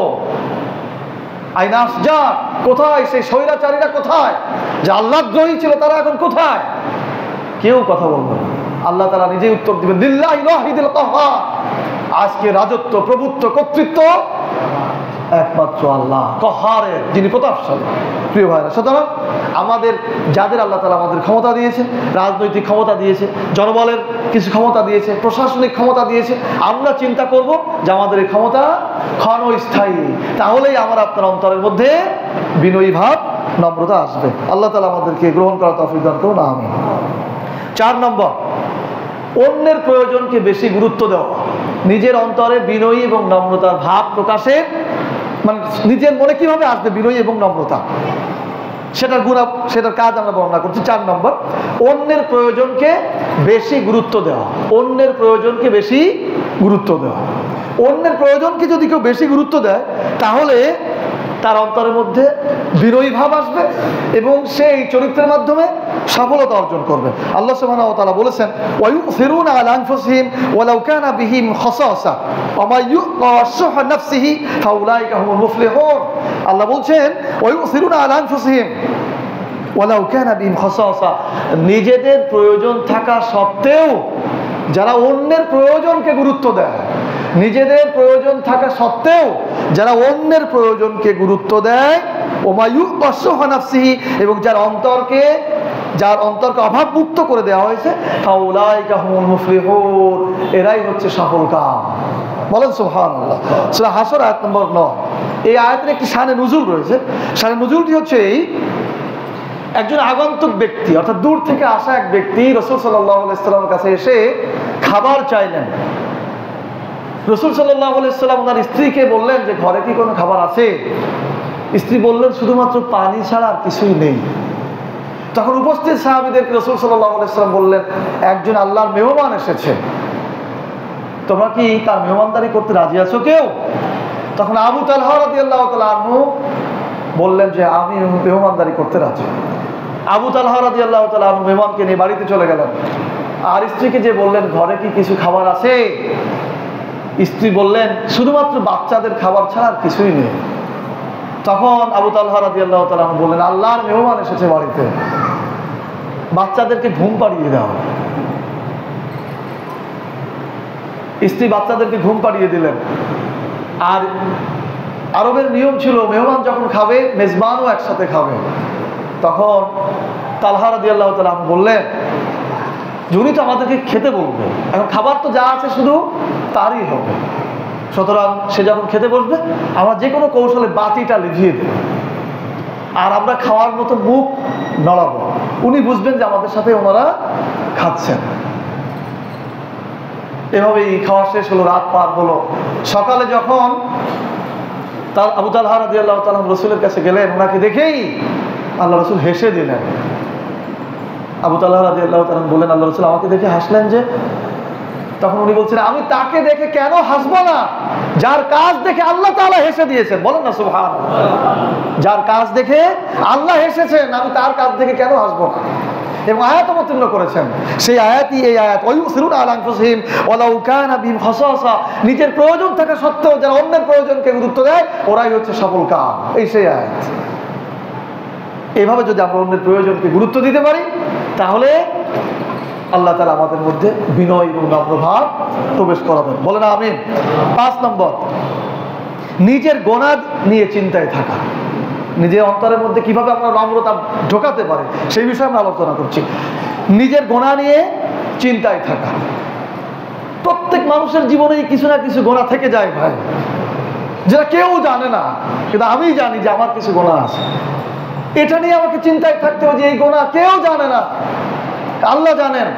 আইনা আসজার, কোথায় সেই স্বৈরাচারীরা? কোথায় যে আল্লাহদ্রোহী ছিল তারা এখন কোথায়? কেউ কথা বলবে না। আল্লাহ তাআলা নিজেই উত্তর দিবেন লিল্লাহিল ওয়াহিদিল কাহ্হার, আজকে রাজত্ব, প্রভুত্ব, কর্তৃত্ব একমাত্র আল্লাহ কাহ্হারের, যিনি প্রতাপশালী। প্রিয় ভাইরা, সুতরাং আমাদের যাদের আল্লাহ তাআলা আমাদের ক্ষমতা দিয়েছে, রাজনৈতিক ক্ষমতা দিয়েছে, জনবলের কিছু ক্ষমতা দিয়েছে, প্রশাসনিক ক্ষমতা দিয়েছে, আমরা চিন্তা করব যে আমাদের এই ক্ষমতা ক্ষণস্থায়ী। তাহলেই আমার আপনার অন্তরের মধ্যে বিনয়ী ভাব, নম্রতা আসবে। আল্লাহ তাআলা আমাদেরকে গ্রহণ করার তৌফিক দান করুন, আমিন। 4 নম্বর, অন্যের প্রয়োজনকে বেশি গুরুত্ব দেওয়া। নিজের অন্তরে বিনয়ী এবং নম্রতার ভাব প্রকাশের, মানে নিজের মনে কিভাবে আসবে বিনয়ী এবং নম্রতা, সেটার গুণ, সেটার কাজ আমরা বর্ণনা করছি। 4 নম্বর, অন্যের প্রয়োজনকে বেশি গুরুত্ব দেওয়া। অন্যের প্রয়োজনকে বেশি গুরুত্ব দেওয়া। অন্যের প্রয়োজনকে যদি কেউ বেশি গুরুত্ব দেয়, তাহলে তার অন্তরের মধ্যে বিনয়ী ভাব আসবে এবং সেই চরিত্রের মাধ্যমে সফলতা অর্জন করবে। আল্লাহ সুবহানাহু ওয়া তাআলা বলেছেন, ওয়া ইউসিরুনা আলা আনফুসিহিম ওয়ালাউ কানা বিহিম খাসাসা ওয়া মা ইউকা শুহা নাফসিহি ফাউলাইকা হুমুল মুফলিহুন। আল্লাহ বলছেন, ওয়া ইউসিরুনা আলা আনফুসিহিম ওয়ালাউ কানা বিহিম খাসাসা, নিজেদের প্রয়োজন থাকা সত্ত্বেও যারা অন্যের প্রয়োজনকে গুরুত্ব দেয়, নিজেদের প্রয়োজন থাকা সত্ত্বেও যারা অন্যের প্রয়োজনকে গুরুত্ব দেয়, এবং যার অন্তরকে অভাবমুক্ত করে দেওয়া হয়েছে, এরাই হচ্ছে সফল কাম। বলেন সুবহানাল্লাহ। সূরা হাসর আয়াত নম্বর 9। এই আয়াতের একটি শানে নুজুল রয়েছে। শানে নুজুলটি হচ্ছে এই, একজন আগন্তুক ব্যক্তি, অর্থাৎ দূর থেকে আসা এক ব্যক্তি রাসূল সাল্লাল্লাহু আলাইহি ওয়াসাল্লামের কাছে এসে খাবার চাইলেন। রাসূল সাল্লাল্লাহু আলাইহি ওয়াসাল্লাম ওনার স্ত্রীকে বললেন যে ঘরে কি কোনো খাবার আছে? স্ত্রী বললেন শুধুমাত্র পানি ছাড়া আর কিছুই নেই। তখন উপস্থিত সাহাবীদেরকে রাসূল সাল্লাল্লাহু আলাইহি ওয়াসাল্লাম বললেন, একজন আল্লাহর মেহমান এসেছে, তোমরা কি তার মেহমানদারি করতে রাজি আছো কেউ? তখন আবু তালহা রাদিয়াল্লাহু তাআলা আনহু বললেন যে আমি মেহমানদারি করতে রাজি। আবু তালহা রাদিয়াল্লাহু তাআলা আনহু মেহমানকে নিয়ে বাড়িতে চলে গেলেন। আর স্ত্রীকে যে বললেন ঘরে কি কিছু খাবার আছে? স্ত্রী বললেন শুধুমাত্র বাচ্চাদের খাবার ছাড়া আর কিছুই নেই। তখন আবু তালহা রাদিয়াল্লাহু তাআলা আনহু বললেন, আল্লাহর মেহমান এসেছে বাড়িতে, বাচ্চাদেরকে ঘুম পাড়িয়ে দাও। স্ত্রী বাচ্চাদেরকে ঘুম পাড়িয়ে দিলেন। আর আরবের নিয়ম ছিল মেহমান যখন খাবে মেজবানও একসাথে খাবে। তখন তালহা রাদিয়াল্লাহু তাআলা বললেন, উনি তো আমাদেরকে খেতে বলবে, এখন খাবার তো যা আছে শুধু তারই হবে, সুতরাং সে যখন খেতে বসবে আমরা যে কোনো কৌশলে বাতিটা লিভিয়ে দেব, আর আমরা খাওয়ার মতো মুখ নড়াবো, উনি বুঝবেন যে আমাদের সাথে ওনারা খাচ্ছেন। এভাবেই খাওয়া শেষ হলো, রাত পার হলো। সকালে যখন তার আবু তালহা রাদিয়াল্লাহু তাআলা রাসূলের কাছে গেলেন, ওনাকে দেখেই আল্লাহ রাসূল হেসে দিলেন। আবু তালহা রাদিয়াল্লাহু তাআলা বললেন, আল্লাহ রাসূল আমাকে দেখে হাসলেন যে? তখন উনি বলছেন, আমি তাকে দেখে কেন হাসবো না যার কাজ দেখে আল্লাহ তাআলা হেসে দিয়েছেন। বলেন না সুবহানাল্লাহ। যার কাজ দেখে আল্লাহ হেসেছেন, আমি তার কাজ দেখে কেন হাসবো না? এবং আয়াত অবতীর্ণ করেছেন, সেই আয়াতই এই আয়াত, ওয়ায়ুসিরুনা আলা আনফুসিহিম ওয়ালাউ কানা বিহিম খাসাসা। নিজের প্রয়োজন থাকা সত্ত্বেও যারা অন্যের প্রয়োজনকে গুরুত্ব দেয়, ওরাই হচ্ছে সফল কাম। এই সেই আয়াত। এইভাবে যদি আমরা অন্যের প্রয়োজনকে গুরুত্ব দিতে পারি, তাহলে আল্লাহ তাআলা আমাদের মধ্যে বিনয় এবং নম্রভাব প্রবেশ করাবেন। বলেন আমিন। 5 নম্বর, নিজের গোনাহ নিয়ে চিন্তায় থাকা। নিজের অন্তরের মধ্যে কিভাবে আমরা নম্রতা ঢোকাতে পারি সেই বিষয়ে আমরা আলোচনা করছি। নিজের গোনাহ নিয়ে চিন্তায় থাকা। প্রত্যেক মানুষের জীবনেই কিছু না কিছু গোনাহ থেকে যায় ভাই, যেটা কেউ জানে না, কিন্তু আমি জানি যে আমার কিছু গোনাহ আছে। এটা নিয়ে আমাকে চিন্তায় থাকতে হবে যে এই গোনাহ কেউ জানে না, আল্লাহ জানেন।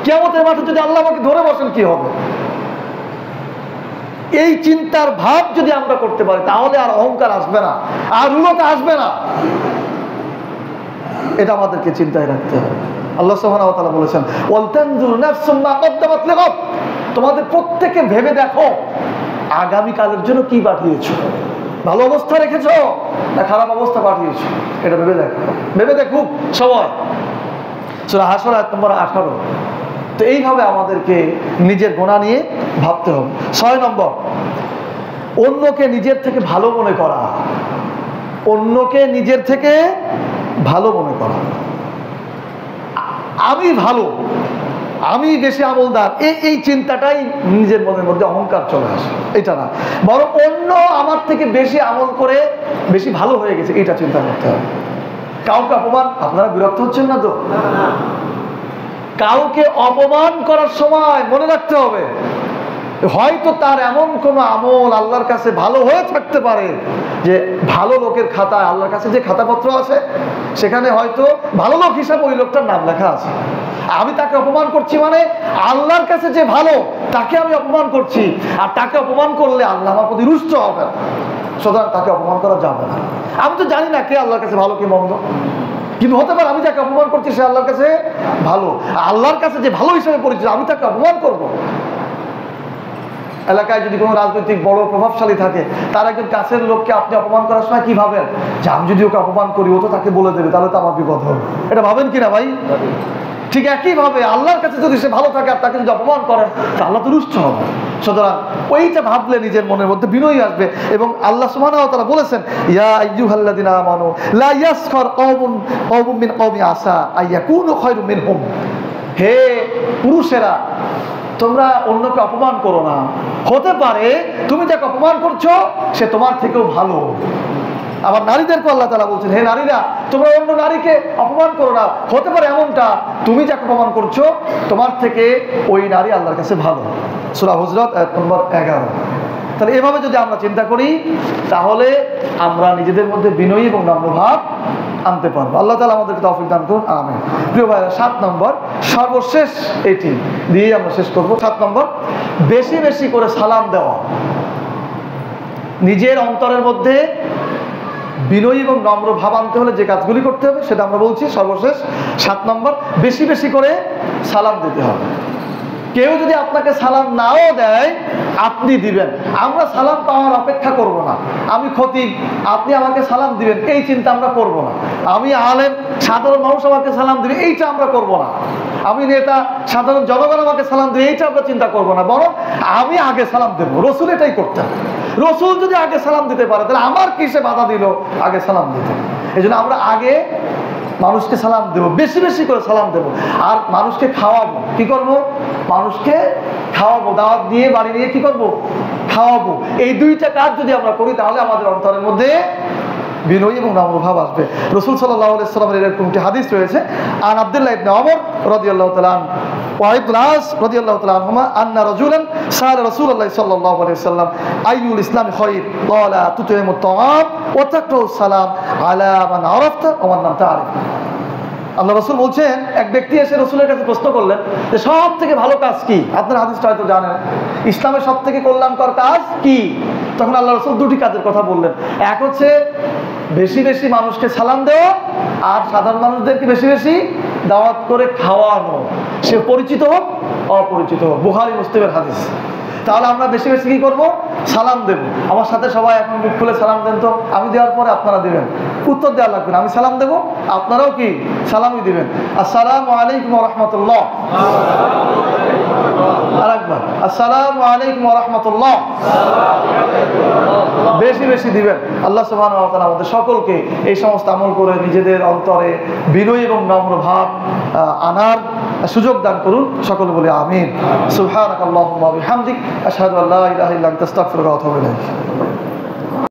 কিয়ামতের মাঠে যদি আল্লাহ আমাকে ধরে বসেন কি হবে? এই চিন্তার ভাব যদি আমরা করতে পারি, তাহলে আর অহংকার আসবে না, আর রূঢ়তা আসবে না। এটা আমাদেরকে চিন্তায় রাখতে হবে। আল্লাহ সুবহানাহু ওয়া তাআলা বলেছেন, ওয়াল তানজুর নাফসুম মা কদ্দামাত লিগাদ। তোমাদের প্রত্যেকে ভেবে দেখো আগামী কালের জন্য কি পাঠিয়েছো। ভালো অবস্থা রেখেছো না খারাপ অবস্থা পাঠিয়েছো, এটা ভেবে দেখো। ভেবে দেখুক সবাই। সূরা হাশর আয়াত নম্বর 18। তো এইভাবে আমাদেরকে নিজের গোনাহ নিয়ে ভাবতে হবে। 6 নম্বর, অন্যকে নিজের থেকে ভালো মনে করা। অন্যকে নিজের থেকে ভালো মনে করা। আমি ভালো, আমি বেশি আমলদার, এই চিন্তাটাই নিজের মনের মধ্যে অহংকার চলে আসে। এটা না, বরং অন্য আমার থেকে বেশি আমল করে বেশি ভালো হয়ে গেছে, এটা চিন্তা করতে হবে। কাউকে অপমান, আপনারা বিরক্ত হচ্ছেন না তো? কাউকে অপমান করার সময় মনে রাখতে হবে, হয়তো তার এমন কোন আমল আল্লাহর কাছে ভালো হয়ে থাকতে পারে যে ভালো লোকের খাতায়, আল্লাহর কাছে যে খাতাপত্র আছে সেখানে হয়তো ভালো লোক হিসাবে ওই লোকটার নাম লেখা আছে। আমি তাকে অপমান করছি মানে আল্লাহর কাছে যে ভালো তাকে আমি অপমান করছি, আর তাকে অপমান করলে আল্লাহ আমার প্রতি রুষ্ট হবে, সুতরাং তাকে অপমান করা যাবে না। আমি তো জানি না কে আল্লাহর কাছে ভালো কি মন্দ, কিন্তু হতে পারে আমি যাকে অপমান করছি সে আল্লাহর কাছে ভালো, আল্লাহর কাছে যে ভালো হিসেবে পরিচিত আমি তাকে অপমান করবো। এলাকায় যদি কোনো রাজনৈতিক বড় প্রভাবশালী থাকে, তার একজন কাছের লোককে আপনি অপমান করার সময় কি ভাবেন যে আমি যদি ওকে অপমান করি ও তো তাকে বলে দেবে, তাহলে তো আমার বিপদ হবে। এটা ভাবেন কিনা ভাই? ঠিক একইভাবে আল্লাহর কাছে যদি সে ভালো থাকে আর তাকে যদি অপমান করেন, তা আল্লাহ তো রুষ্ট হবে। সুতরাং ওইটা ভাবলে নিজের মনের মধ্যে বিনয় আসবে। এবং আল্লাহ সুবহানাহু ওয়া তাআলা বলেছেন, ইয়া আইয়ুহাল্লাযিনা আমানু লা ইয়াসখার কওমুন মিন কওমি আসা আইয়াকুনু খায়রুম মিনহুম। হে পুরুষেরা, তোমরা অন্যকে অপমান করো না, হতে পারে তুমি যাকে অপমান করছো সে তোমার থেকেও ভালো। আবার নারীদেরকে আল্লাহ তাআলা বলছেন, হে নারীরা, তোমরা অন্য নারীকে অপমান করো না, হতে পারে এমনটা তুমি যাকে অপমান করছো তোমার থেকে ওই নারী আল্লাহর কাছে ভালো। সূরা হুজরাত আয়াত নম্বর 11। তাহলে এভাবে যদি আমরা চিন্তা করি, তাহলে আমরা নিজেদের মধ্যে বিনয়ী এবং নম্রভাব আনতে পারবো। আল্লাহ তাআলা আমাদেরকে তৌফিক দান করুন, আমিন। প্রিয় ভাইরা, 7 নম্বর, সর্বশেষ এটি দিয়ে আমরা শেষ করবো। 7 নম্বর, বেশি বেশি করে সালাম দেওয়া। নিজের অন্তরের মধ্যে বিনয়ী এবং নম্র ভাব আনতে হলে যে কাজগুলি করতে হবে সেটা আমরা বলছি। সর্বশেষ 7 নম্বর, বেশি বেশি করে সালাম দিতে হবে। কেউ যদি আপনাকে সালাম নাও দেয়, আপনি দিবেন। আমরা সালাম পাওয়ার অপেক্ষা করব না। আমি খতিব, আপনি আমাকে সালাম দিবেন, এই চিন্তা আমরা করব না। আমি আলেম, সাধারণ মানুষ আমাকে সালাম দিবে, এইটা আমরা করব না। আমি নেতা, সাধারণ জনগণ আমাকে সালাম দিবে, এইটা আমরা চিন্তা করব না। বরং আমি আগে সালাম দেবো। রসুল এটাই করতেন। রসুল যদি আগে সালাম দিতে পারে, তাহলে আমার কিসে বাধা দিল আগে সালাম দিতে? এই জন্য আমরা আগে মানুষকে সালাম দেবো, বেশি বেশি করে সালাম দেবো। আর মানুষকে খাওয়াবো। কি করব? মানুষকে খাওয়াবো, দাওয়াত দিয়ে বাড়ি নিয়ে কি করব? খাওয়াবো। এই দুইটা কাজ যদি আমরা করি, তাহলে আমাদের অন্তরের মধ্যে বিনয়ী এবং নম্র ভাব আসবে। রাসূল সাল্লাল্লাহু আলাইহি ওয়াসাল্লামের এরকম একটি হাদিস রয়েছে, আন আব্দুল্লাহ ইবনে ওমর রাদিয়াল্লাহু তাআলা ওয়া ইবনে আস রাদিয়াল্লাহু তাআলা আনহুমা আন্না রাজুলান সাআলা রাসূলুল্লাহ সাল্লাল্লাহু আলাইহি ওয়াসাল্লাম আইয়ুল ইসলামি খায়র ক্বালা তুতিমুত তাআম ওয়া তাকরাউস সালাম আলা মান আরাফতা ওয়া মান লাম তা'রিফ। আল্লাহ রাসূল বলছেন, এক ব্যক্তি এসে রাসূলের কাছে প্রশ্ন করলেন যে সব থেকে ভালো কাজ কি? আপনারা হাদিসটা হয়তো জানেন, ইসলামের সব থেকে কল্যাণকর কাজ কি? তখন আল্লাহ রাসূল দুটি কাজের কথা বললেন। এক হচ্ছে বেশি বেশি মানুষকে সালাম দেওয়া, আর সাধারণ মানুষদেরকে বেশি বেশি দাওয়াত করে খাওয়ানো, সে পরিচিত হোক অপরিচিত হোক। বুখারী মুসলিমের হাদিস। তাহলে আমরা বেশি বেশি কি করবো? সালাম দেব। আমার সাথে সবাই এখন মুখ খুলে সালাম দেন তো, আমি দেওয়ার পরে আপনারা দিবেন, উত্তর দেওয়া লাগবে না, আমি সালাম দেব, আপনারাও কি সালামই দিবেন। আসসালামু আলাইকুম ওয়া রাহমাতুল্লাহ। আরেকবার আসসালামু আলাইকুম ওয়া রাহমাতুল্লাহ। বেশি বেশি দিবেন। আল্লাহ সুবহানাহু ওয়া তাআলা আমাদের সকলকে এই সমস্ত আমল করে নিজেদের অন্তরে বিনয়ী এবং নম্র ভাব আনার সুযোগ দান করুন। সকলে বলি আমিন। সুবহানাকাল্লাহুম্মা ওয়া বিহামদিক আশহাদু আল্লা ইলাহা ইল্লা আনতা আস্তাগফিরুকা ওয়া আতুবু ইলাইক।